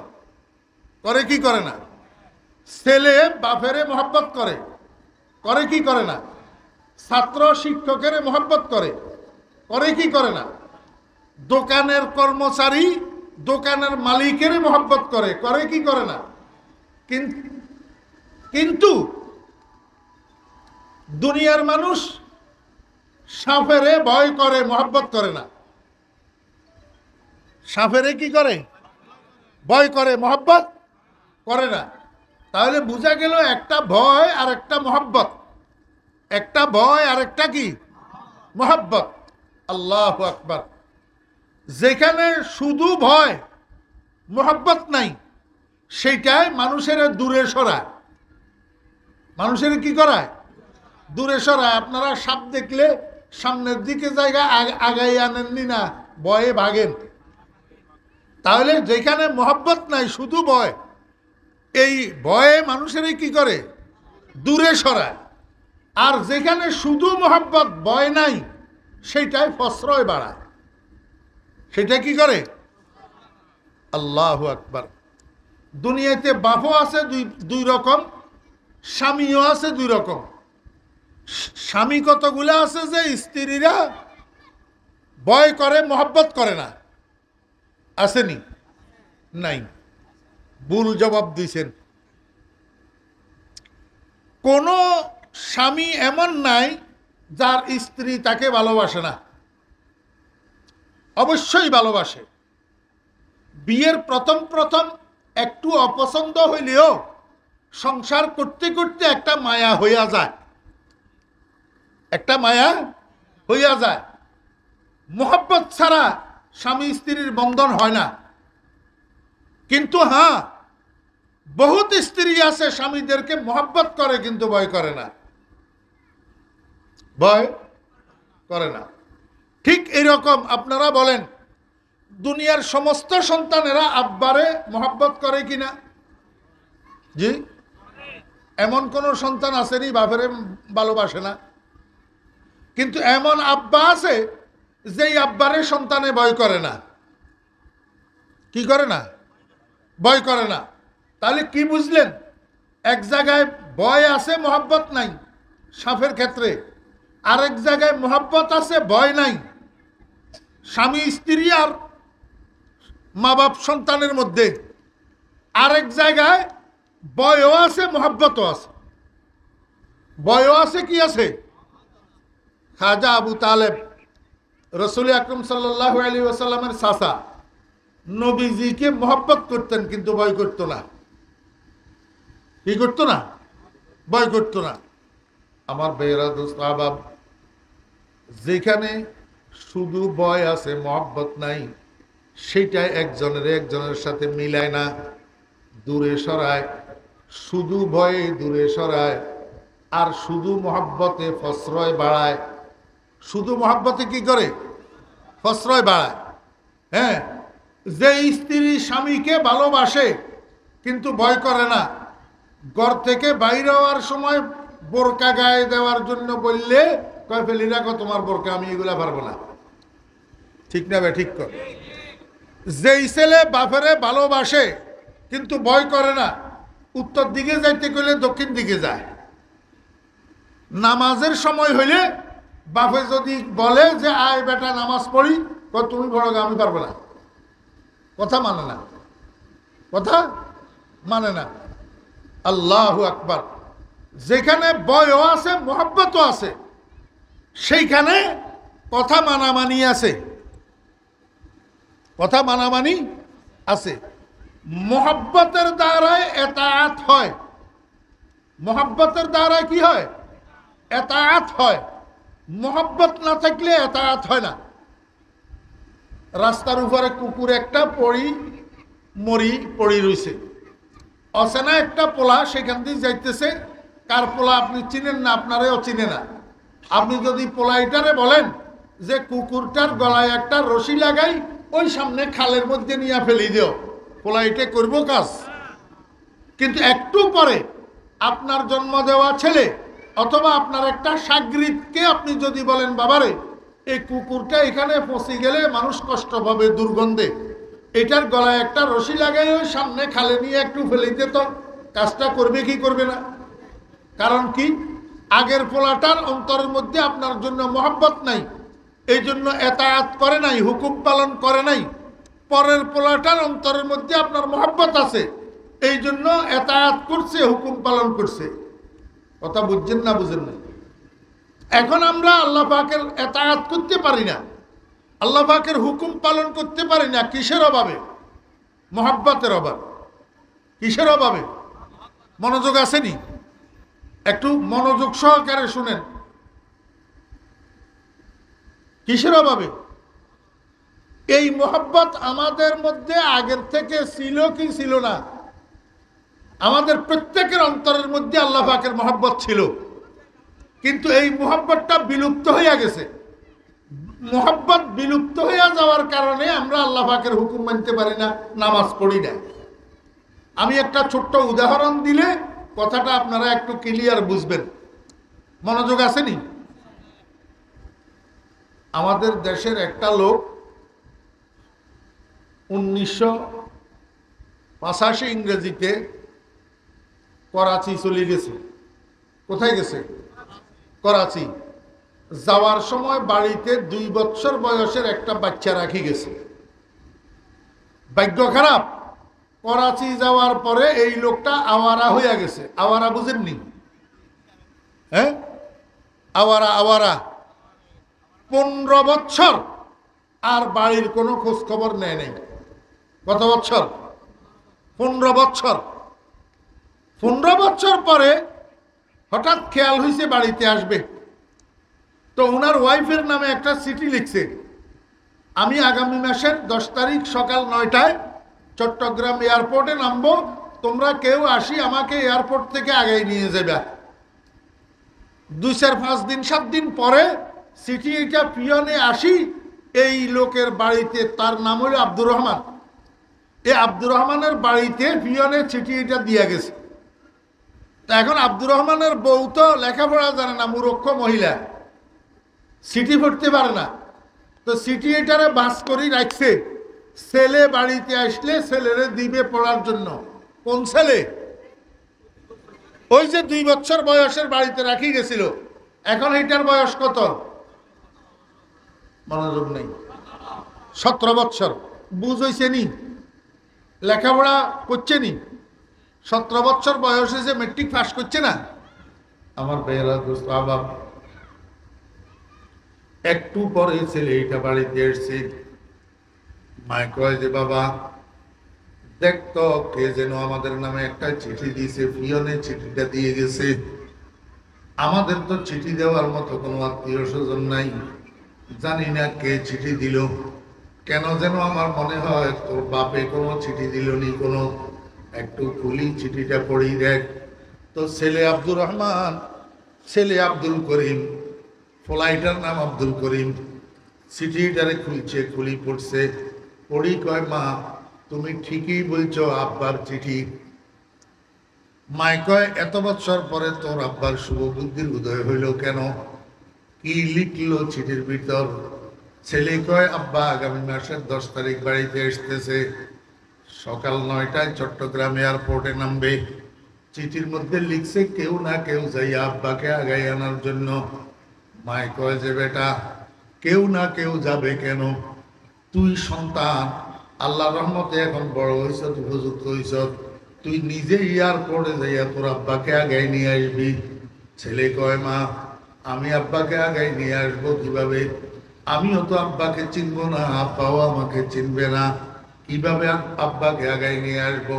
করে কি করে না? ছেলে বাপেরে মহব্বত করে, করে কি করে না? ছাত্র শিক্ষকের মহব্বত করে, করে কি করে না? দোকানের কর্মচারী দোকানের মালিকের মহব্বত করে, করে কি করে না? কিন্তু দুনিয়ার মানুষ সাপেরে ভয় করে, মহব্বত করে না। সাপেরে কি করে? ভয় করে, মহব্বত করে না। তাহলে বোঝা গেল একটা ভয় আর একটা মহব্বত, একটা ভয় আর একটা কি? মহব্বত। আল্লাহু আকবার। যেখানে শুধু ভয়, মহব্বত নাই, সেইটাই মানুষের দূরে সরায়। মানুষের কি করায়? দূরে সরায়। আপনারা সাপ দেখলে সামনের দিকে জায়গা আগাই আনেননি না? ভয়ে ভাগেন। তাহলে যেখানে মহব্বত নাই শুধু ভয়, এই ভয়ে মানুষেরই কি করে দূরে সরায়। আর যেখানে শুধু মহব্বত ভয় নাই সেটাই প্রশ্রয় বাড়ায়। সেটা কি করে? আল্লাহু আকবার। দুনিয়াতে বাপও আছে দুই রকম, স্বামীও আছে দুই রকম। স্বামী কতগুলো আছে যে স্ত্রীরা ভয় করে মহব্বত করে না, আসেনি? নাই। ভুল জবাব দিয়েছেন। কোন স্বামী এমন নাই যার স্ত্রী তাকে ভালোবাসে না, অবশ্যই ভালোবাসে। বিয়ের প্রথম প্রথম একটু অপছন্দ হইলেও সংসার করতে করতে একটা মায়া হইয়া যায়, একটা মায়া হইয়া যায়। মোহব্বত ছাড়া স্বামী স্ত্রীর বন্ধন হয় না। কিন্তু হ্যাঁ, বহুত স্ত্রী আছে স্বামীদেরকে মোহব্বত করে কিন্তু ভয় করে না, ভয় করে না। ঠিক এরকম আপনারা বলেন, দুনিয়ার সমস্ত সন্তানেরা আব্বারে মোহব্বত করে কিনা? জি। এমন কোন সন্তান আসেনি বাপেরে ভালোবাসে না? কিন্তু এমন আব্বা আছে যেই আব্বারে সন্তানে ভয় করে না। কি করে না? ভয় করে না। তাহলে কি বুঝলেন? এক জায়গায় ভয় আছে মোহব্বত নাই সাফের ক্ষেত্রে, আরেক জায়গায় মোহব্বত আছে ভয় নাই স্বামী স্ত্রী আর মা বাপ সন্তানের মধ্যে, আরেক জায়গায় ভয়ও আছে মোহব্বতও আছে। ভয়ও আছে, কি আছে? খাজা আবু তালেব রসুল আকরম সাল্লাল্লাহু আলাইহি ওয়াসাল্লামের চাচা, নবীজিকে মোহব্বত করতেন কিন্তু ভয় করতো না। কি করতো না? ভয় করতো না। আমার বেরা দোস্ত আহবাব, যেখানে শুধু ভয় আছে মোহব্বত নাই, সেটাই একজনের সাথে মিলায় না, দূরে সরায়। শুধু ভয়ে দূরে সরায় আর শুধু মোহব্বতে প্রশ্রয় বাড়ায়। শুধু মোহব্বতে কি করে? প্রশ্রয় বাড়ায়। হ্যাঁ, যে স্ত্রী স্বামীকে ভালোবাসে কিন্তু ভয় করে না, ঘর থেকে বাইরে হওয়ার সময় বোরকা গায়ে দেওয়ার জন্য বললে কয় ফেলি রাখো তোমার বোরকা, আমি এগুলা পারবো না। ঠিক না বে? ঠিক কর। যেই ছেলে বাপেরে ভালোবাসে কিন্তু ভয় করে না, উত্তর দিকে যাইতে গেলে দক্ষিণ দিকে যায়। নামাজের সময় হইলে বাপে যদি বলে যে আয় বেটা নামাজ পড়ি, তুমি বড়, আমি পারবো না। কথা মানে না, কথা মানে না। আল্লাহু আকবার। যেখানে ভয়ও আছে মোহব্বতও আছে, সেইখানে কথা মানামানি আছে, কথা মানামানি আছে। মোহব্বতের দ্বারায় এতাআত হয়। মোহব্বতের দ্বারায় কি হয়? এতাআত হয়। মোহব্বত না থাকলে এতাআত হয় না। রাস্তার উপরে কুকুর একটা পড়ি রইছে, অচেনা একটা পোলা সেখান দিয়ে যাইতেছে। কার পোলা আপনি চিনেন না, আপনারেও চিনে না। আপনি যদি পোলাইটারে বলেন যে কুকুরটার গলায় একটা রশি লাগাই ওই সামনে খালের মধ্যে নিয়ে ফেলি দিও, পোলাইটে করব কাজ। কিন্তু একটু পরে আপনার জন্ম দেওয়া ছেলে অথবা আপনার একটা সাগরিদকে আপনি যদি বলেন বাবারে এই কুকুরটা এখানে ফসে গেলে মানুষ কষ্ট পাবে দুর্গন্ধে, এটার গলায় একটা রশি লাগাই ওই সামনে খালে নিয়ে একটু ফেলে দিত, কাজটা করবে কি করবে না? কারণ কি? আগের পোলাটার অন্তরের মধ্যে আপনার জন্য মোহব্বত নাই, এই জন্য এতাআত করে নাই, হুকুম পালন করে নাই। পরের পোলাটার অন্তরের মধ্যে আপনার মোহব্বত আছে, এই জন্য এতাআত করছে, হুকুম পালন করছে। কথা বুঝছেন না বুঝেন না? এখন আমরা আল্লাহ পাকের এতাআত করতে পারি না, আল্লাহ পাকের হুকুম পালন করতে পারি না। কিসের অভাবে? মোহব্বতের অভাব। কিসের অভাবে? মনোযোগ আসেনি? একটু মনোযোগ সহকারে শুনেন। কিসের অভাবে? এই মোহব্বত আমাদের মধ্যে আগের থেকে ছিল কি ছিল না? আমাদের প্রত্যেকের অন্তরের মধ্যে আল্লাহ পাকের মোহব্বত ছিল, কিন্তু এই মোহব্বতটা বিলুপ্ত হয়ে গেছে। মোহাব্বত বিলুপ্ত হয়ে যাওয়ার কারণে আমরা আল্লাহ পাকের হুকুম মানতে পারি না, নামাজ পড়ি না। আমি একটা ছোট্ট উদাহরণ দিলে কথাটা আপনারা একটু ক্লিয়ার বুঝবেন। মনোযোগ আসেনি? আমাদের দেশের একটা লোক 1985 ইংরেজিতে করাচি চলে গেছে। কোথায় গেছে? করাচি। যাওয়ার সময় বাড়িতে 2 বছর বয়সের একটা বাচ্চা রাখি গেছে। ভাগ্য খারাপ, করাচি যাওয়ার পরে এই লোকটা আওয়ারা হইয়া গেছে। আওয়ারা বুঝেননি? হ্যাঁ, আওয়ারা। আওয়ারা 15 বছর আর বাড়ির কোনো খোঁজ খবর নেয় নাই। কত বছর? 15 বছর। 15 বছর পরে হঠাৎ খেয়াল হয়েছে বাড়িতে আসবে। তো ওনার ওয়াইফের নামে একটা চিঠি লিখছে, আমি আগামী মাসের 10 তারিখ সকাল 9টায় চট্টগ্রাম এয়ারপোর্টে নামবো, তোমরা কেউ আসি আমাকে এয়ারপোর্ট থেকে আগে নিয়ে যাবে। 2-4-5 দিন 7 দিন পরে চিঠি এটা পিয়নে আসি এই লোকের বাড়িতে, তার নাম হলো আব্দুর রহমান। এই আব্দুর রহমানের বাড়িতে পিয়নে চিঠি এটা দিয়ে গেছে। তা এখন আব্দুর রহমানের বউ তো লেখাপড়া জানে না, মূর্খ মহিলা, চিঠি পড়তে পারে না। তো চিঠি এটারে বাস করে রাখছে, ছেলে বাড়িতে আসলে ছেলেরে দিবে পড়ার জন্য। কোন ছেলে? ওই যে 2 বছর বয়সের বাড়িতে রাখি গেছিল। এখন এটার বয়স কত? মনোযোগ নেই। 17 বছর। বুঝ হইছে নি? লেখাপড়া করছে নি? 17 বছর বয়সে যে মেট্রিক পাস করছে না। আমার বেয়েরা দোস্ত আবাব, একটু পরে ছেলে এটা বাড়িতে এসছে। মায় কয় যে বাবা দেখ তো, কে যেন আমাদের নামে একটা চিঠি দিয়েছে, পিয়নে চিঠিটা দিয়ে গেছে। আমাদের তো চিঠি দেওয়ার মতো কোনো আত্মীয় স্বজন নাই, জানি না কে চিঠি দিল। কেন যেন আমার মনে হয় তোর বাপে কোনো চিঠি দিল নি কোনো। একটু খুলি চিঠিটা পড়ি দেখ। তো ছেলে আব্দুর রহমান, ছেলে আব্দুল করিম, ফ্লাইটার নাম আব্দুল করিম, চিঠিটারে খুলছে, খুলি পড়ছে। পড়ি কয় মা তুমি ঠিকই বলছো, আব্বার চিঠি। মায় কয় এত বছর পরে তোর আব্বার শুভ বুদ্ধির উদয় হইল কেন? কি লিখলো চিঠির ভিতর? ছেলে কয় আব্বা আগামী মাসের 10 তারিখ বাড়িতে আসতেছে, সকাল 9টায় চট্টগ্রাম এয়ারপোর্টে নামবে। চিঠির মধ্যে লিখছে কেউ না কেউ যাইয়া আব্বাকে আগাই আনার জন্য। মায় কয় যে বেটা কেউ না কেউ যাবে কেন? তুই সন্তান, আল্লাহর রহমতে এখন বড় হইছ, উপযুক্ত হইছ, তুই নিজে এয়ারপোর্টে যাইয়া তোর আব্বাকে আগাই নিয়ে আসবি। ছেলে কয় মা আমি আব্বাকে আগাই নিয়ে আসবো কিভাবে? আমিও তো আব্বাকে চিনবো না, আব্বাও আমাকে চিনবে না, কিভাবে আব্বাকে আগাই নিয়ে আসবো?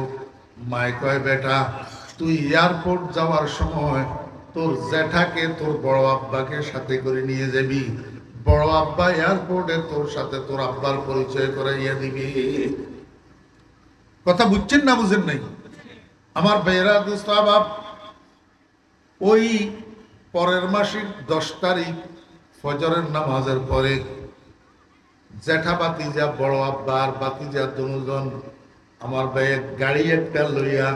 মায় কয় বেটা তুই এয়ারপোর্ট যাওয়ার সময় তোর জ্যাঠাকে, তোর বড় আব্বাকে সাথে করে নিয়ে যাবি। বড় আব্বা এয়ারপোর্টে তোর সাথে তোর আব্বার পরিচয় করাইয়া দিবি। কথা বুঝছেন না বুঝেন নাই? আমার ভাইয়েরা দোস্ত আবাব, ওই পরের মাসের 10 তারিখ ফজরের নামাজের পরে জ্যাঠা বাতিজা, বড় আব্বা আর বাতিজা দুজন আমার ভাইয়ের গাড়ি একটা লইয়া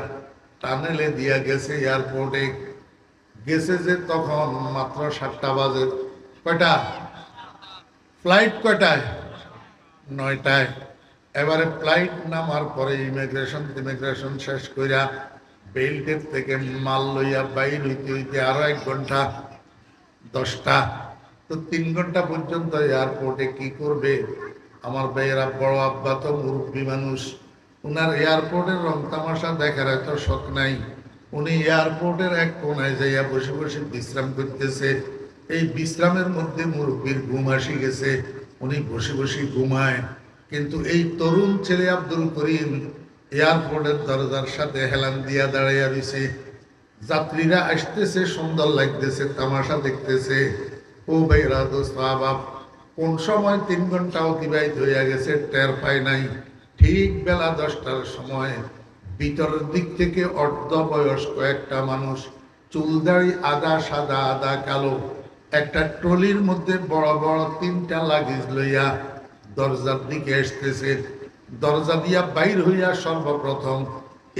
টানেলে দিয়া গেছে এয়ারপোর্টে। গেছে যে তখন মাত্র 7টা বাজে। কয়টা? ফ্লাইট কয়টায়? 9টায়। এবারে ফ্লাইট নামার পরে ইমিগ্রেশন শেষ কইরা বেল্টের থেকে মাল লইয়া বাইর হইতে হইতে আরো 1 ঘন্টা, 10টা। তো 3 ঘন্টা পর্যন্ত এয়ারপোর্টে কি করবে? আমার ভাইয়েরা, বড় আব্বা তো মুরব্বী মানুষ, উনার এয়ারপোর্টের রং তামাশা দেখার এত শখ নাই। উনি এয়ারপোর্টের এক কোনায় যাইয়া বসে বসে বিশ্রাম করতেছে। এই বিশ্রামের মধ্যে মুরব্বীর ঘুম আসি গেছে, উনি বসে বসে ঘুমায়। কিন্তু এই তরুণ ছেলে আব্দুল করিম এয়ারপোর্টের দরজার সাথে হেলান দিয়া দাঁড়াইয়া দিছে। যাত্রীরা আসতেছে, সুন্দর লাগতেছে, তামাশা দেখতেছে। ও ভাইরা দোস্ত আবাব, কোন সময় 3 ঘন্টা অতিবাহিত হইয়া গেছে টের পায় নাই। ঠিক বেলা 10টার সময় ভিতরের দিক থেকে অর্ধ বয়স্ক একটা মানুষ, চুলদাড়ি আদা সাদা আদা কালো, একটা ট্রলির মধ্যে বড় বড় 3টা লাগেজ লইয়া দরজার দিকে আসতেছে। দরজা দিয়া বাইর হইয়া সর্বপ্রথম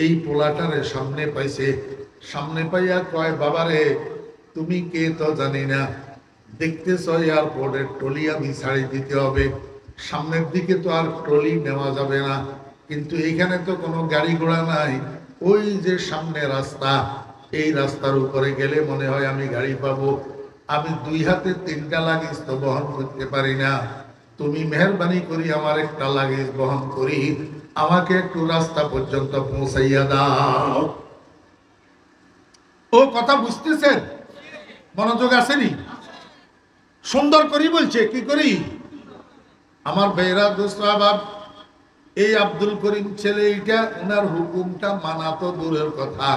এই পোলাটারে সামনে পাইছে। সামনে পাইয়া কয়, বাবারে তুমি কে তো জানি না, দেখতেছ এয়ারপোর্টের ট্রলি আমি ছাড়ি দিতে হবে, সামনের দিকে তো আর ট্রলি নেওয়া যাবে না, কিন্তু এইখানে তো কোনো গাড়ি ঘোড়া নাই, ওই যে সামনে রাস্তা, এই রাস্তার উপরে গেলে মনে হয় আমি গাড়ি পাবো। আমি 2 হাতে 3টা লাগেজ তো বহন করতে পারি না, তুমি মেহরবানি করি আমার একটা লাগেজ বহন করি, আমাকে একটু রাস্তা পর্যন্ত পৌঁছাইয়া দাও। ও কথা বুঝতেছেন? মনোযোগ আসেনি? সুন্দর করি বলছে, কি করি? আমার বেহরা দোস্ত আবার এই আব্দুল করিম ছেলে, এইটা ওনার হুকুমটা মানা তো দূরের কথা,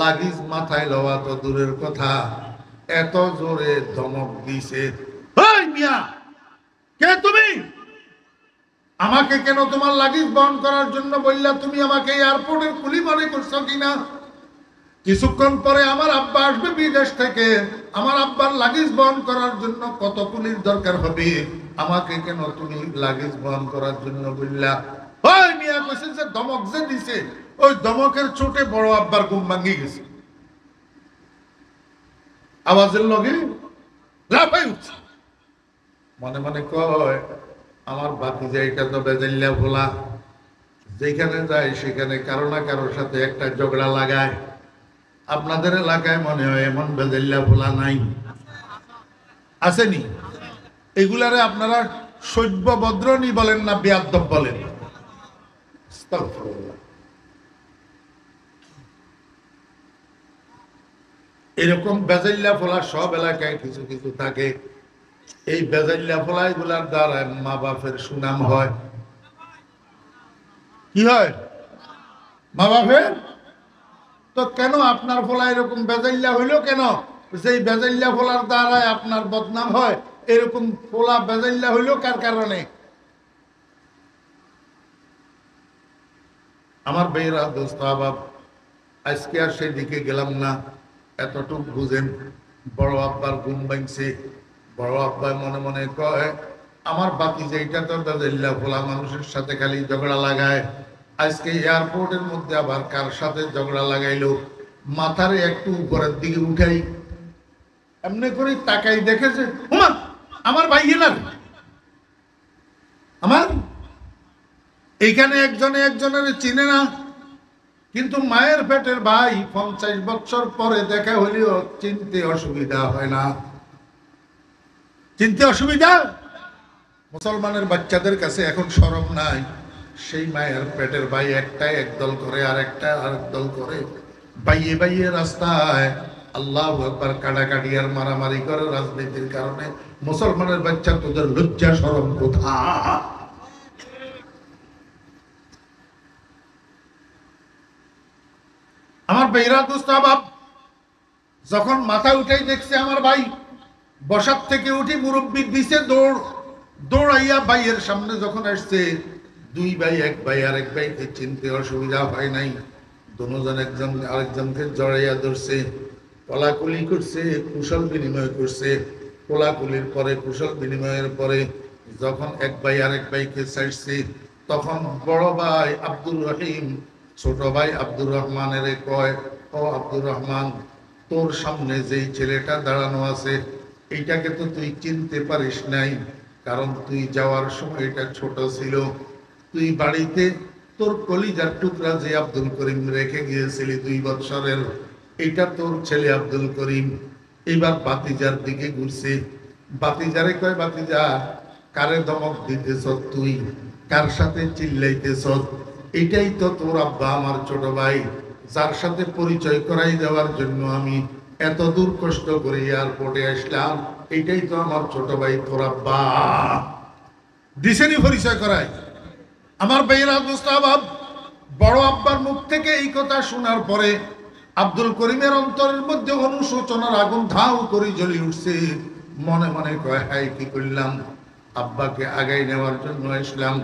লাগেজ মাথায় লওয়া তো দূরের কথা, এত জোরে ধমক দিছে, ওই মিয়া কে তুমি? আমাকে কেন তোমার লাগেজ বহন করার জন্য বললা? তুমি আমাকে এয়ারপোর্টের কুলি মনে করছো কিনা? কিছুক্ষণ পরে আমার আব্বা আসবে বিদেশ থেকে, আমার আব্বার লাগেজ বহন করার জন্য কত কুলির দরকার হবে, আমাকে কেন তুমি লাগেজ বহন করার জন্য বললা? ওই মিয়া কইছে যে ধমক যে দিছে, ওই ধমকের চোটে বড় আব্বার ঘুম ভাঙি গেছে, আওয়াজের লগে লাফাই উঠছে। মনে মনে কয়, আমার ভাতিজা এটা তো বেজাল্লা ভোলা, যেখানে যায় সেখানে কারো না কারোর সাথে একটা ঝগড়া লাগায়। আপনাদের এলাকায় মনে হয় এমন বেজাল্লা ভোলা নাই? আসেনি? এগুলারে আপনারা সভ্য ভদ্রনী বলেন না বেয়াদব বলেন? এরকম বেজাল্লা ফোলা সব এলাকায় কিছু কিছু থাকে। এই বেজাল্লা ফোলা এগুলার দ্বারা মা বাপের সুনাম হয়। কি হয়? মা বাপের। তো কেন আপনার ফোলা এরকম বেজাল্লা হইলো কেন? সেই বেজাল্লা ফোলার দ্বারা আপনার বদনাম হয়। এরকম ফোলা বেজাল্লা হইলো কার কারণে? আমার বেয়েরা দোস্ত আবাব, আজকে আর সেদিকে গেলাম না, এতটুক বুঝেন। বড় আব্বার ঘুম ভাঙছে। বড় আব্বা মনে মনে কয়, আমার বাকি যেটা তো বেজাল্লা ফোলা মানুষের সাথে খালি ঝগড়া লাগায়, আজকে এয়ারপোর্টের মধ্যে আবার কার সাথে ঝগড়া লাগাইলো, মাথারে একটু উপরের দিকে উঠাই, এমনি করে তাকাই, দেখেছে আমার ভাই না, আমার এইখানে একজনে একজনের চিনে না, কিন্তু মায়ের পেটের ভাই 50 বছর পরে দেখা হইলেও চিনতে অসুবিধা হয় না। চিনতে অসুবিধা? মুসলমানের বাচ্চাদের কাছে এখন শরম নাই। সেই মায়ের পেটের ভাই একটাই একদল করে, আর একটা আরেক দল করে, বাইয়ে বাইয়ে রাস্তায় আল্লাহু আকবার কাটাকাটি আর মারামারি করে রাজনীতির কারণে। মুসলমানের বাচ্চা, তোদের লজ্জা শরম কোথায়? আমার বেহরা দোস্ত আবাব যখন মাথা উঠেই দেখছে আমার ভাই বসার থেকে উঠি মুরব্বি দিছে দৌড়, দৌড়াইয়া ভাইয়ের সামনে যখন আসছে, 2 ভাই, 1 ভাই আরেক ভাইকে চিনতে অসুবিধা হয় নাই। দুজন একজন আরেকজনকে জড়াইয়া ধরছে, কোলাকুলি করছে, কুশল বিনিময় করছে। কোলাকুলির পরে, কুশল বিনিময়ের পরে যখন 1 ভাই আরেক ভাইকে ছাড়ছে, তখন বড় ভাই আব্দুর রহিম ছোট ভাই আব্দুর রহমানের কয়, ও আব্দুর রহমান, তোর সামনে যেই ছেলেটা দাঁড়ানো আছে, এইটাকে তো তুই চিনতে পারিস নাই, কারণ তুই যাওয়ার সময় এটা ছোট ছিল। তুই বাড়িতে তোর কলিজার টুকরা যে আব্দুল করিম রেখে গিয়েছিলি 2 বছরের, এইটা তোর ছেলে আব্দুল করিম। এইবার বাতিজার দিকে ঘুরছে, বাতিজারে কয়, বাতিজা, কারে ধমক দিতেছ তুই? কার সাথে চিল্লাইতেছ? এটাই তো তোর আব্বা, আমার ছোট ভাই, যার সাথে পরিচয় করাই দেওয়ার জন্য আমি এত দূর কষ্ট করে এয়ারপোর্টে আসলাম। এইটাই তো আমার ছোট ভাই, তোর আব্বা। দিছেনি পরিচয় করাই? আমার বেহরা দোস্ত আবাব, বড় আব্বার মুখ থেকে এই কথা শোনার পরে আব্দুল করিমের অন্তরের মধ্যে অনুশোচনার আগুন ধাও করে জ্বলে উঠছে। মনে মনে কয়, হাই কি করলাম, আব্বাকে আগাই নেওয়ার জন্য আসলাম,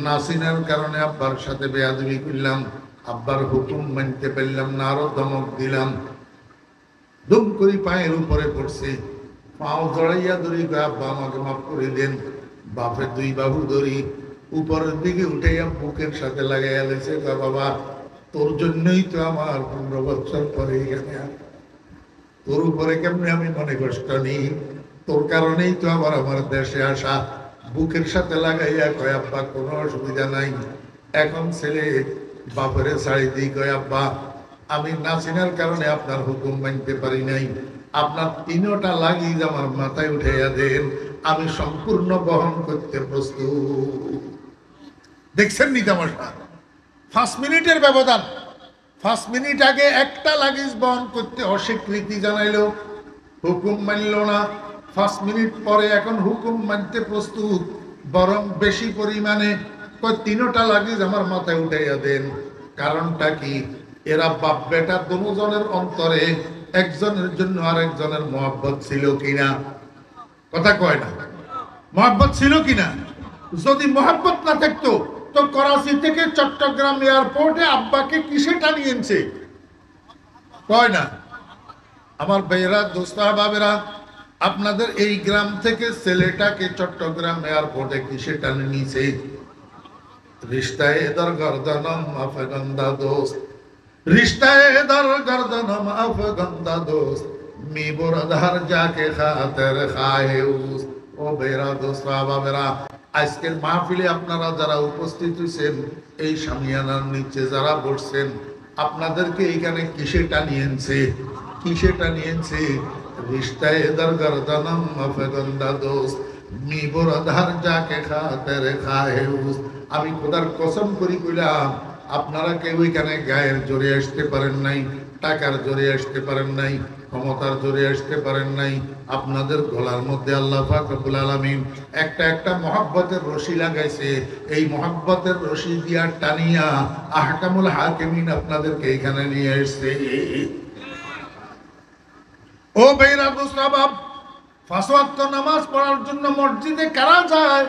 নাসিনের কারণে আব্বার সাথে বেয়াদবি করলাম, আব্বার হুকুম মানতে পারলাম না, আরো ধমক দিলাম। দুম করে পায়ের উপরে পড়ছে, পাও জড়াইয়া ধরি, আব্বা আমাকে মাফ করে দেন। বাপের দুই বাহু ধরি, উপরের দিকে উঠাইয়া বুকের সাথে লাগাইয়া লেছে, বাবা তোর জন্যই তো আমার 15 বছর পরে এখানে, তোর উপরে কেমনে আমি মনে কষ্ট নেই, তোর কারণেই তো আবার আমার দেশে আসা। বুকের সাথে লাগাইয়া কয়, আব্বা কোনো অসুবিধা নাই। এখন ছেলে বাপরে ছাড়ি দিই, কয় আব্বা আমি না চিনার কারণে আপনার হুকুম মানতে পারি নাই, আপনার 3টা লাগেজ আমার মাথায় উঠাইয়া দেন, আমি সম্পূর্ণ বহন করতে প্রস্তুত। দেখছেন নি তামাশা? 5 মিনিটের ব্যবধান। 5 মিনিট আগে একটা লাগেজ বহন করতে অস্বীকৃতি জানাইলো, হুকুম মানল না। 5 মিনিট পরে এখন হুকুম মানতে প্রস্তুত, বরং বেশি পরিমাণে 3টা লাগেজ আমার মাথায় উঠাইয়া দেন। কারণটা কি? এরা বাপ বেটা দুজনের অন্তরে একজনের জন্য আরেকজনের মহব্বত ছিল কিনা? কথা কয় না? মহব্বত ছিল কিনা? যদি মহব্বত না থাকতো তো করাচি থেকে চট্টগ্রাম এয়ারপোর্টে আব্বাকে কিসে টানিয়েছে? কয় না? আমার ভাইয়েরা, দোস্তা বাবেরা, আপনাদের এই গ্রাম থেকে ছেলেটাকে চট্টগ্রাম এয়ারপোর্টে কিসে টানে নিয়েছে? রিশতায়ে দর গর্দনম আফগন্দা দোস্ত, রিশতায়ে দর গর্দনম আফগন্দা দোস্ত, মি বরধার যাকে খাতের খায়েউস। ও ভাইয়েরা, দোস্তা বাবেরা, আজকের মাহফিলে আপনারা যারা উপস্থিত হয়েছেন, এই সামিয়ানার নিচে যারা বসছেন, আপনাদেরকে এইখানে কিসে টানিয়েছে? কিসে টানিয়েছে? রিশতায়ে দর গর্দনম আফগন্দা দোস্ত, মি বরধার যাকে খাতের খায়েউস। আমি খোদার কসম করি কইলাম, আপনারা কেউ এখানে গায়ের জোরে আসতে পারেন নাই, টাকার জোরে আসতে পারেন নাই, ক্ষমতার জোরে আসতে পারেন নাই। আপনাদের গলার মধ্যে আল্লাহ পাক রব্বুল আলামিন একটা মহব্বতের রশি লাগাইছে। এই মহব্বতের রশি দিয়া টানিয়া আহকামুল হাকিমিন আপনাদেরকে এখানে নিয়ে আসছে। ও ভাইরা, মুস্তাহাব 5 ওয়াক্ত নামাজ পড়ার জন্য মসজিদে কারা যায়?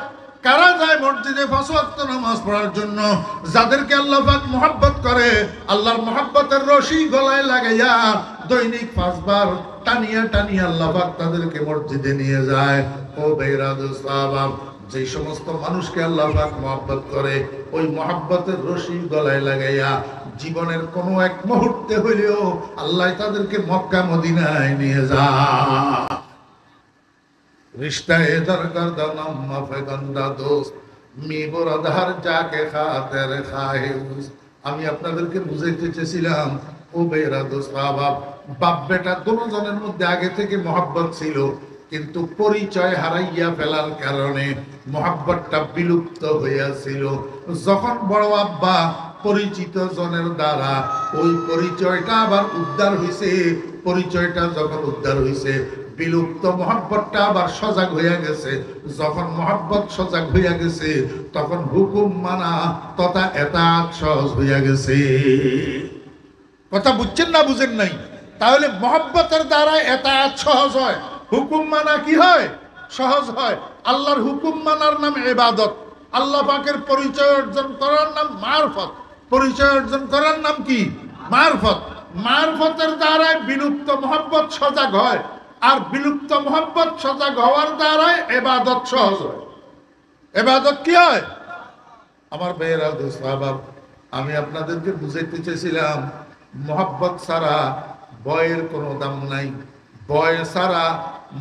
কারা যায় মসজিদে 5 ওয়াক্ত নামাজ পড়ার জন্য? যাদেরকে আল্লাহ পাক মহব্বত করে, আল্লাহর মহব্বতের রশি গলায় লাগাইয়া দৈনিক 5 বার টানিয়া টানিয়া আল্লাহ পাক তাদেরকে মসজিদে নিয়ে যায়। ও ভাইরা, দোস্তাবাব, যে সমস্ত মানুষকে আল্লাহ পাক মহব্বত করে, ওই মহব্বতের রশি গলায় লাগাইয়া জীবনের কোনো এক মুহূর্তে হইলেও আল্লাহ তাদেরকে মক্কা মদিনায় নিয়ে যায়। রিশতায়ে দর গর্দনম আফগন্দা দোস্ত, মি বরধার যাকে খাতের খায়েউস। আমি আপনাদেরকে বুঝাইতে চেয়েছিলাম, ও ভাইরা, দোস্তাবাব, বাপ বেটা দুজনের মধ্যে আগে থেকে মহব্বত ছিল, কিন্তু পরিচয় হারাইয়া ফেলার কারণে মহব্বতটা বিলুপ্ত হইয়াছিল। যখন বড় আব্বা পরিচিত জনের দ্বারা ওই পরিচয়টা আবার উদ্ধার হইছে, পরিচয়টা যখন উদ্ধার হইছে, বিলুপ্ত মহব্বতটা আবার সজাগ হইয়া গেছে। যখন মহব্বত সজাগ হইয়া গেছে, তখন হুকুম মানা তথা এতাত সহজ হইয়া গেছে। কথা বুঝছেন না বুঝেন নাই? তাহলে মহব্বতের দ্বারা এতাত সহজ হয়, হুকুম মানা কি হয়? সহজ হয়। আল্লাহর হুকুম মানার নাম ইবাদত, আল্লাহ পাকের পরিচয় অর্জন করার নাম মারফত। পরিচয় অর্জন করার নাম কি? মারফত। মারফতের দ্বারা বিলুপ্ত মহব্বত সজাগ হয়, আর বিলুপ্ত মহব্বত সজাগ হওয়ার দ্বারা ইবাদত সহজ হয়। ইবাদত কি হয়? আমার ভাইয়েরা, দোস্তাবাব, আমি আপনাদেরকে বুঝাইতে চেয়েছিলাম, মহব্বত ছাড়া বয়ের কোনো দাম নাই, বয় ছাড়া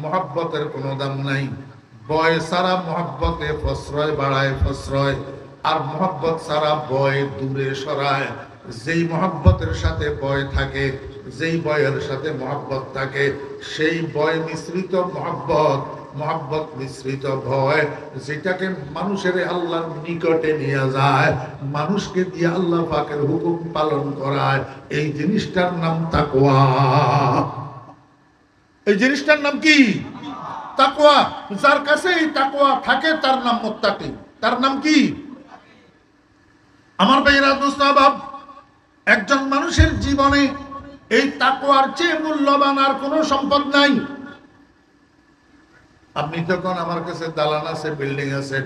মহব্বতের কোনো দাম নাই। বয় ছাড়া মহব্বতে প্রশ্রয় বাড়ায় প্রশ্রয়, আর মহব্বত ছাড়া বয় দূরে সরায়। যেই মহব্বতের সাথে বয় থাকে, যেই বয়ের সাথে মহব্বত থাকে, সেই বয় মিশ্রিত মহব্বত, মহব্বত মিশ্রিত ভয়, যেটাকে মানুষের আল্লাহর নিকটে নিয়ে যায়, মানুষকে দিয়ে আল্লাহ পাকের হুকুম পালন করায়, এই জিনিসটার নাম তাকওয়া। এই জিনিসটার নাম কি? তাকওয়া। যার কাছে এই তাকওয়া থাকে তার নাম মুত্তাকি। তার নাম কি? আমার ভাইরা, দোস্তাবাব, একজন মানুষের জীবনে এই তাকওয়ার চেয়ে মূল্যবান আর কোনো সম্পদ নাই। আপনি তখন আমার কাছে দালান আছে, বিল্ডিং আছে,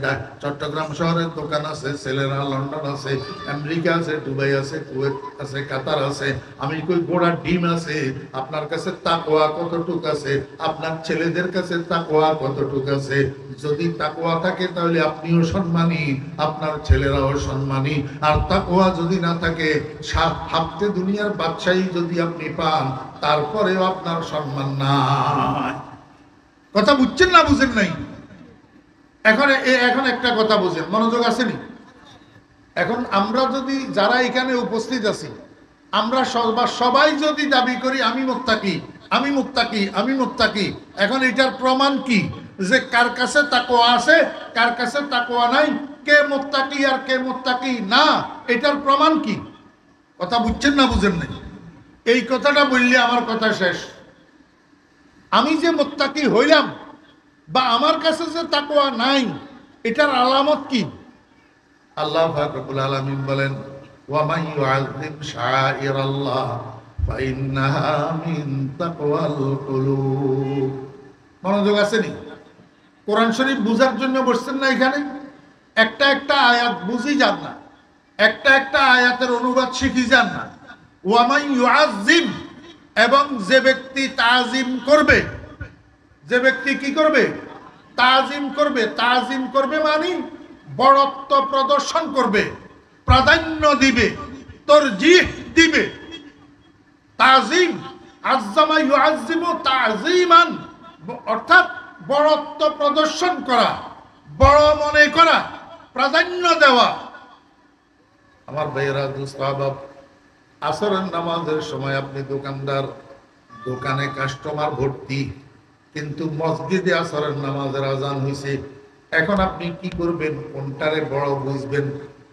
চট্টগ্রাম শহরের দোকান আছে, ছেলেরা লন্ডন আছে, আমেরিকা আছে, দুবাই আছে, কুয়েত আছে, কাতার আছে, আমি কই গোড়া ডিম আছে। আপনার কাছে তাকওয়া কতটুক আছে? আপনার ছেলেদের কাছে তাকওয়া কতটুক আছে? যদি তাকওয়া থাকে তাহলে আপনিও সম্মানী, আপনার ছেলেরাও সম্মানী। আর তাকওয়া যদি না থাকে, হাফতে দুনিয়ার বাদশাহী যদি আপনি পান, তারপরেও আপনার সম্মান নাই। কথা বুঝছেন না বুঝেন নাই? এখন একটা কথা বুঝেন, মনোযোগ আসেনি? এখন আমরা যদি যারা এখানে উপস্থিত আছি, আমরা সবাই যদি দাবি করি আমি মুত্তাকি, আমি মুত্তাকি, আমি মুত্তাকি, এখন এটার প্রমাণ কি যে কার কাছে তাকওয়া আছে, কার কাছে তাকওয়া নাই, কে মুত্তাকি আর কে মুত্তাকি না, এটার প্রমাণ কি? কথা বুঝছেন না বুঝেন নাই? এই কথাটা বললে আমার কথা শেষ। আমি যে মুত্তাকি হইলাম বা আমার কাছে যে তাকওয়া নাই, এটার আলামত কি? আল্লাহ পাক রব্বুল আলামিন বলেন, ওয়া মান ইউআযযিম শাআইরাল্লাহ ফাইন্নাহা মিন তাকওয়াল কুলুব। মনোযোগ আসেনি? কোরআন শরীফ বুঝার জন্য বসছেন না এখানে? একটা একটা আয়াত বুঝি যান না, একটা একটা আয়াতের অনুবাদ শিখি যান না। ওয়া মান ইউআযযিম, এবং যে ব্যক্তি তাজিম করবে, যে ব্যক্তি কি করবে? তাজিম করবে। তাজিম করবে মানে বড়ত্ব প্রদর্শন করবে, প্রাধান্য দিবে, তরজিহ দিবে। তাজিম, আযযামা ইউআযযিমু তাযীমান, অর্থাৎ বড়ত্ব প্রদর্শন করা, বড় মনে করা, প্রাধান্য দেওয়া। আমার ভাইয়েরা, দুস্তাহবাব, আসরের নামাজের সময় আপনি দোকানদার, দোকানে কাস্টমার ভর্তি, কিন্তু মসজিদে আসরের নামাজের আজান হয়েছে। এখন আপনি কি করবেন? কোনটারে বড় বুঝবেন,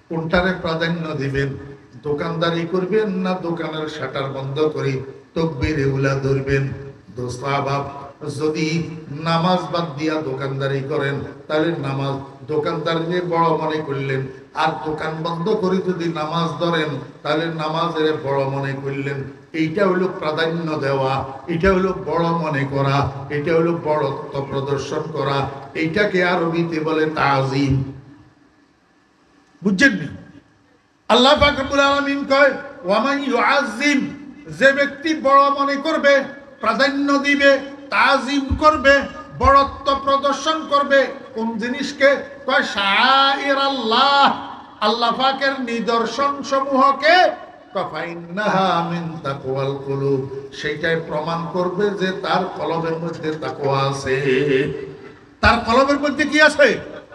কোনটারে প্রাধান্য দিবেন? দোকানদারি করবেন না দোকানের শাটার বন্ধ করে তাকবীরে উলা ধরবেন? দোস্তাহবাব, যদি নামাজ বাদ দিয়া দোকানদারি করেন, তাহলে নামাজ দোকানদারিকে বড় মনে করলেন, আর দোকান বন্ধ করে যদি নামাজ ধরেন, তাহলে নামাজের বড় মনে করলেন। এইটা হলো প্রাধান্য দেওয়া, এটা হলো বড় মনে করা, এটা হলো বড়ত্ব প্রদর্শন করা। এইটাকে আরবিতে বলে তাজিম। বুঝছেননি? আল্লাহ পাক রব্বুল আলামিন কয়, ওয়া মান ইউআযযিম, যে ব্যক্তি বড় মনে করবে, প্রাধান্য দিবে, তাজিম করবে, বড়ত্ব প্রদর্শন করবে, কোন জিনিসকে? কয় শাআইরাল্লাহ, আল্লাহ পাকের নিদর্শন সমূহকে, ফাইন্নাহা মিন তাকওয়াল কুলুব, সেইটাই প্রমাণ করবে যে তার কলবের মধ্যে তাকওয়া আছে। তার কলবের মধ্যে কি আছে?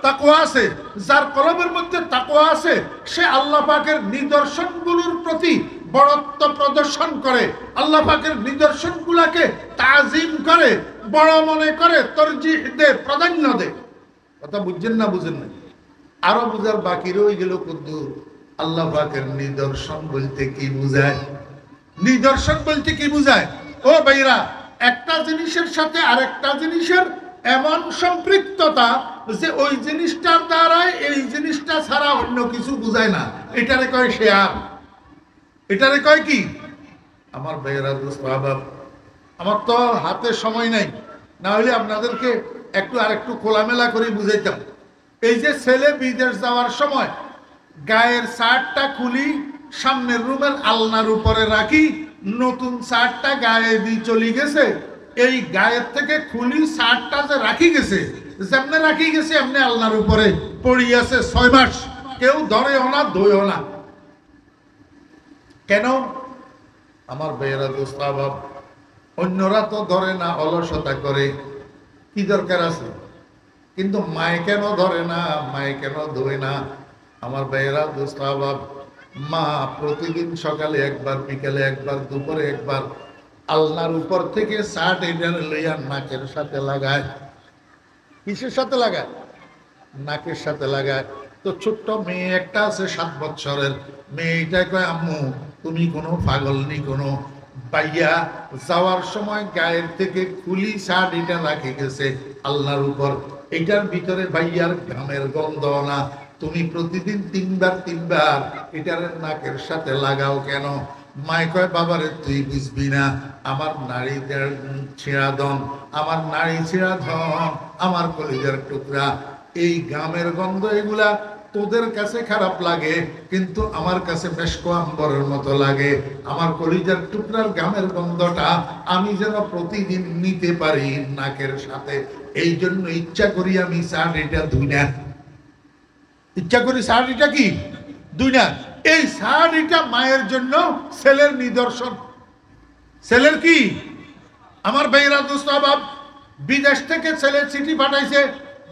তাকওয়া আছে। যার কলবের মধ্যে তাকওয়া আছে, সে আল্লাহ পাকের নিদর্শনগুলোর প্রতি বড়ত্ব প্রদর্শন করে, আল্লাহ পাকের নিদর্শনগুলোকে তাজিম করে, বড় মনে করে, তরজিহ দে, প্রাধান্য দে। কথা বুঝছেন না বুঝেন না? আরো বুঝার বাকি রয়ে গেল কুদ্দুর। আল্লাহ পাকের নিদর্শন বলতে কি বুঝায়? নিদর্শন বলতে কি বুঝায়? ও ভাইরা, একটা জিনিসের সাথে আরেকটা জিনিসের এমন সম্পৃক্ততা যে ওই জিনিসটার দ্বারাই এই জিনিসটা ছাড়া অন্য কিছু বুঝায় না, এটারে কয় শেয়ার। এটারে কয় কি? আমার ভাইয়েরা, দোস্তাহবাব, আমার তো হাতে সময় নাই, না হলে আপনাদেরকে আরেকটু খোলামেলা করে বুঝাইতাম। এই যে ছেলে বিদেশ যাওয়ার সময় গায়ের শার্টটা খুলি, সামনের রুমের আলনার উপরে রাখি, নতুন শার্টটা গায়ে দিয়ে চলে গেছে, এই গায়ের থেকে খুলি শার্টটা যে রাখি গেছে, যেমনে রাখি গেছে এমনি আলনার উপরে পড়ি আছে 6 মাস, কেউ ধরেও না, ধোয়ও না। কেন? আমার ভাইয়েরা, দোস্তাহবাব, অন্যরা তো ধরে না, অলসতা করে, কি দরকার আছে? কিন্তু মায় কেন ধরে না, মায় কেন ধোয় না? আমার ভাইয়েরা, দোস্তাহবাব, মা প্রতিদিন সকালে একবার, বিকালে একবার, দুপুরে একবার আলনার উপর থেকে শার্ট এটা লইয়া নাকের সাথে লাগায়। কিসের সাথে লাগায়? নাকের সাথে লাগায়। তো ছোট্ট মেয়ে একটা আছে 7 বছরের, মেয়েটা কয়, আম্মু তুমি কোনো পাগল নি, কোনো বাইয়া যাওয়ার সময় গায়ের থেকে খুলি শার্ট এটা রাখে গেছে আলনার উপর, এটার ভিতরে ভাইয়ার ঘামের গন্ধ না, তুমি প্রতিদিন 3 বার এটার নাকের সাথে লাগাও কেন? মায় কয়, বাবারে তুই বুঝবি না, আমার নারীদের ছেঁড়া ধন, আমার নারী ছেঁড়া ধন, আমার কলিজার টুকরা, এই গামের গন্ধ এগুলা তোদের কাছে খারাপ লাগে, কিন্তু আমার কাছে মেশক আম্বরের মতো লাগে। আমার কলিজার টুকরার গামের গন্ধটা আমি যেন প্রতিদিন নিতে পারি নাকের সাথে, এই জন্য ইচ্ছা করি আমি শাড়িটা ধুই না। ইচ্ছা করি শাড়িটা কি ধুই না। এই শাড়িটা মায়ের জন্য ছেলের নিদর্শন। ছেলের কি? আমার ভাইরা দোস্ত বাপ, বিদেশ থেকে ছেলে চিঠি পাঠাইছে,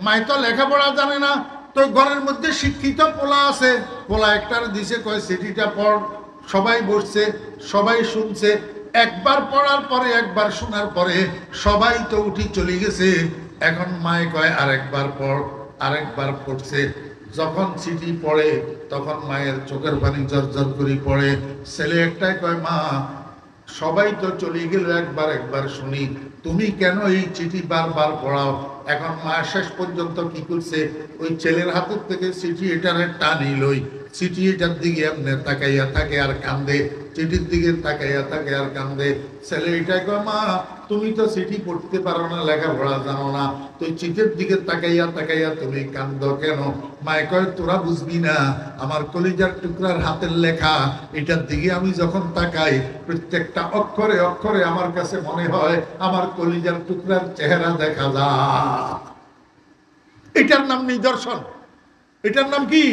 মায় তো লেখাপড়া জানে না, তো ঘরের মধ্যে শিক্ষিত পোলা আছে, পোলা একটার দিছে, কয় চিঠিটা পড়। সবাই বসছে, সবাই শুনছে। একবার পড়ার পরে, একবার শোনার পরে সবাই তো উঠি চলে গেছে। এখন মায় কয় আরেকবার পড়, আরেকবার পড়ছে। যখন চিঠি পড়ে তখন মায়ের চোখের পানি ঝরঝর করে পড়ে। ছেলে একটাই কয়, মা সবাই তো চলে গেল, একবার একবার শুনি, তুমি কেন এই চিঠি বারবার পড়াও? এখন মা শেষ পর্যন্ত কি করছে, ওই ছেলের হাতের থেকে চিঠি এটারে টানি লই, চিঠি এটার দিকে এমনি তাকাইয়া থাকে আর কান্দে, চিঠির দিকে তাকাইয়া থাকে আর কান্দে। ছেলে এটাই কয়, মা তুমি তো চিঠি পড়তে পারো না, লেখাপড়া জানো না, তো চিঠির দিকে তাকাইয়া তাকাইয়া তুমি কান্দ কেন? মায় কয়, তোরা বুঝবি না, আমার কলিজার টুকরার হাতের লেখা, এটার দিকে আমি যখন তাকাই প্রত্যেকটা অক্ষরে অক্ষরে আমার কাছে মনে হয় আমার কলিজার টুকরার চেহারা দেখা যায়। এটার নাম নিদর্শন। এটার নাম কি?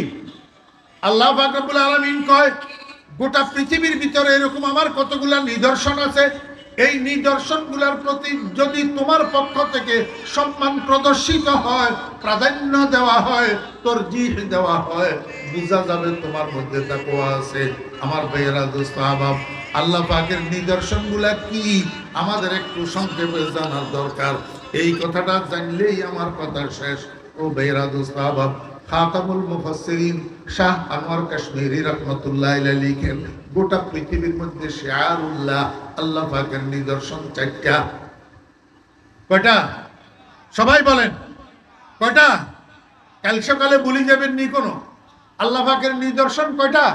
আল্লাহ পাক রব্বুল আলামিন কয়, গোটা পৃথিবীর ভিতরে এরকম আমার কতগুলা নিদর্শন আছে, এই নিদর্শনগুলোর প্রতি যদি তোমার পক্ষ থেকে সম্মান প্রদর্শিত হয়, প্রাধান্য দেওয়া হয়, তরজিহ দেওয়া হয়, বোঝা যাবে তোমার মধ্যে তাকওয়া আছে। আমার ভাইয়েরা দোস্ত আহবাব, আল্লাহ পাকের নিদর্শনগুলা কি আমাদের একটু সংক্ষেপে জানার দরকার। এই কথাটা জানলেই আমার কথা শেষ। ও ভাইয়েরা দোস্ত আহবাব, খাতামুল মুফাসসিরিন শাহ আনোয়ার কাশ্মীরি রাহমাতুল্লাহ আলাইহি লিখেন, গোটা পৃথিবীর মধ্যে শিআরুল্লাহ আল্লাহ পাকের নিদর্শন চারটা। কয়টা? সবাই বলেন কয়টা? কাল সকালে ভুলে যাবেন নি কোনো। আল্লাহ পাকের নিদর্শন কয়টা?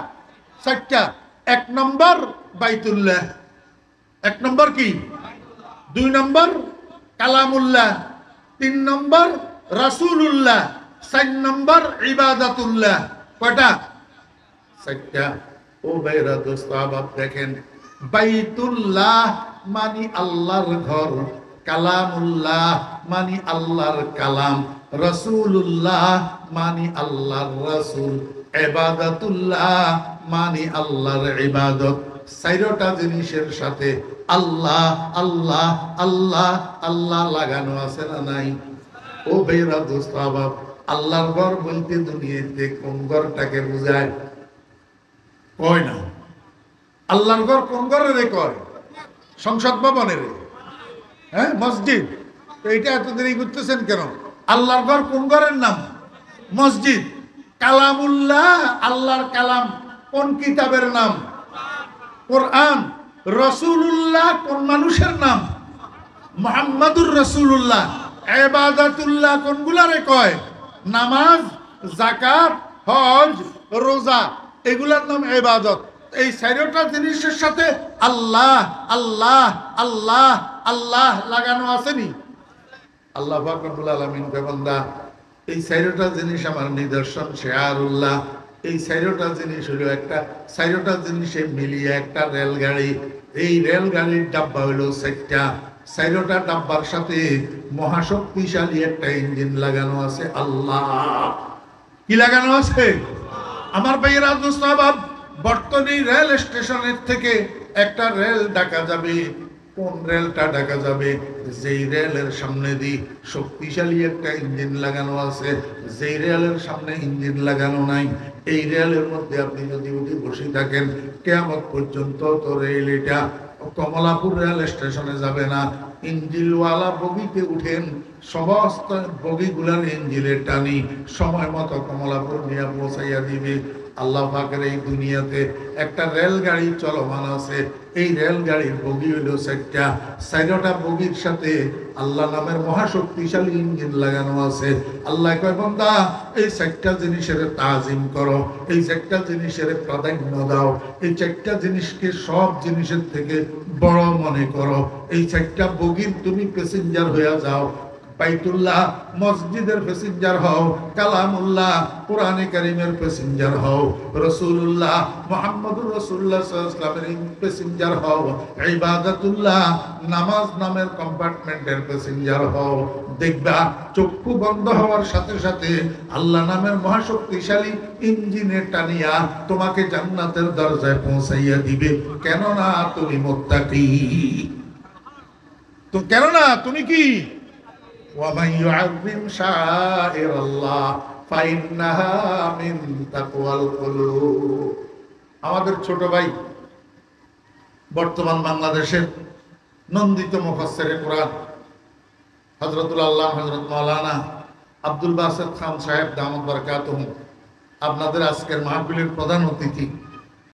চারটা। এক নম্বর বাইতুল্লাহ, এক নম্বর কি? দুই নম্বর কালামুল্লাহ, তিন নম্বর রাসূলুল্লাহ, চার নম্বর ইবাদাতুল্লাহ। কয়টা? চারটা। ও ভাইরা দোস্ত আহবাব, দেখেন, বাইতুল্লাহ মানি আল্লাহর ঘর, কালামুল্লাহ মানি আল্লাহর কালাম, রাসূলুল্লাহ মানি আল্লাহর রাসূল, ইবাদাতুল্লাহ মানি আল্লাহর ইবাদত। চারটা জিনিসের সাথে আল্লাহ আল্লাহ আল্লাহ আল্লাহ লাগানো আছে না নাই? ও ভাইরা দোস্ত আহবাব, আল্লাহর ঘর বলতে দুনিয়াতে কোন ঘরটাকে বোঝায়? কয় না। আল্লাহর ঘর কোন ঘরের কয়? সংসদ ভবনের, হ্যাঁ, মসজিদ। এইটা এত দেরি করতেছেন কেন? আল্লাহর ঘর কোন ঘরের নাম? মসজিদ। কালামুল্লাহ আল্লাহর কালাম কোন কিতাবের নাম? কোরআন। রাসূলুল্লাহ কোন মানুষের নাম? মুহাম্মাদুর রাসূলুল্লাহ। ইবাদাতুল্লাহ কোনগুলারে কয়? নামাজ, যাকাত, হজ, রোজা, এগুলার নাম ইবাদত। এই চারটা জিনিসের সাথে আল্লাহ আল্লাহ আল্লাহ আল্লাহ লাগানো আসেনি? আল্লাহ পাক রব্বুল আলামিন কয়, বান্দা এই চারটা জিনিস আমার নিদর্শন, শিআরুল্লাহ। এই চারটা জিনিস হলো একটা, চারটা জিনিসে মিলিয়ে একটা রেলগাড়ি। এই রেলগাড়ির ডাব্বা হলো চারটা। চারটা ডাব্বার সাথে মহাশক্তিশালী একটা ইঞ্জিন লাগানো আছে। আল্লাহ কি লাগানো আছে? আমার ভাইয়েরা দোস্ত আহবাব, বর্তমানে রেল স্টেশনের থেকে একটা রেল ডাকা যাবে। কোন রেলটা ডাকা যাবে? যেই রেলের সামনে দিয়ে শক্তিশালী একটা ইঞ্জিন লাগানো আছে। যেই রেলের সামনে ইঞ্জিন লাগানো নাই, এই রেলের মধ্যে আপনি যদি উঠে বসে থাকেন কিয়ামত পর্যন্ত তো রেল এটা কমলাপুর রেল স্টেশনে যাবে না। ইঞ্জিনওয়ালা বগিতে উঠেন, সমস্ত বগিগুলার ইঞ্জিনের টানি সময় মতো কমলাপুর নিয়ে পৌঁছাইয়া দিবে। আল্লাহ পাকের এই দুনিয়াতে একটা রেলগাড়ি চলমান আছে। এই রেলগাড়ির বগি হইল চারটা। চারটা বগির সাথে আল্লাহ নামের মহাশক্তিশালী ইঞ্জিন লাগানো আছে। আল্লাহ কয় বান্দা, এই চারটা জিনিসের তাজিম করো, এই চারটা জিনিসের প্রাধান্য দাও, এই চারটা জিনিসকে সব জিনিসের থেকে বড় মনে করো। এই চারটা বগির তুমি প্যাসেঞ্জার হয়ে যাও। বাইতুল্লাহ মসজিদের প্যাসেঞ্জার হও, কালামুল্লাহ কোরআনে কারীমের প্যাসেঞ্জার হও, রাসূলুল্লাহ মুহাম্মদুর রাসূলুল্লাহ সাল্লাল্লাহু আলাইহি ওয়াসাল্লামের প্যাসেঞ্জার হও, ইবাদাতুল্লাহ নামাজ নামের কম্পার্টমেন্টের প্যাসেঞ্জার হও। দেখবা চক্ষু বন্ধ হওয়ার সাথে সাথে আল্লাহ নামের মহাশক্তিশালী ইঞ্জিনে টানিয়া তোমাকে জান্নাতের দরজায় পৌঁছাইয়া দিবে। কেননা তুমি মুত্তাকি। তো কেননা তুমি কি? وَمَنْ يُعَظِّمْ شَعَائِرَ اللَّهِ فَإِنَّهَا مِنْ تَقْوَى الْقُلُوبِ। আমাদের ছোট ভাই, বর্তমান বাংলাদেশের নন্দিত মুফাসসিরে কোরআন হযরতুল আল্লাহ হযরত মাওলানা আব্দুল বাসেত খান সাহেব দামাত বারাকাতুহু আপনাদের আজকের মাহফিলের প্রধান অতিথি।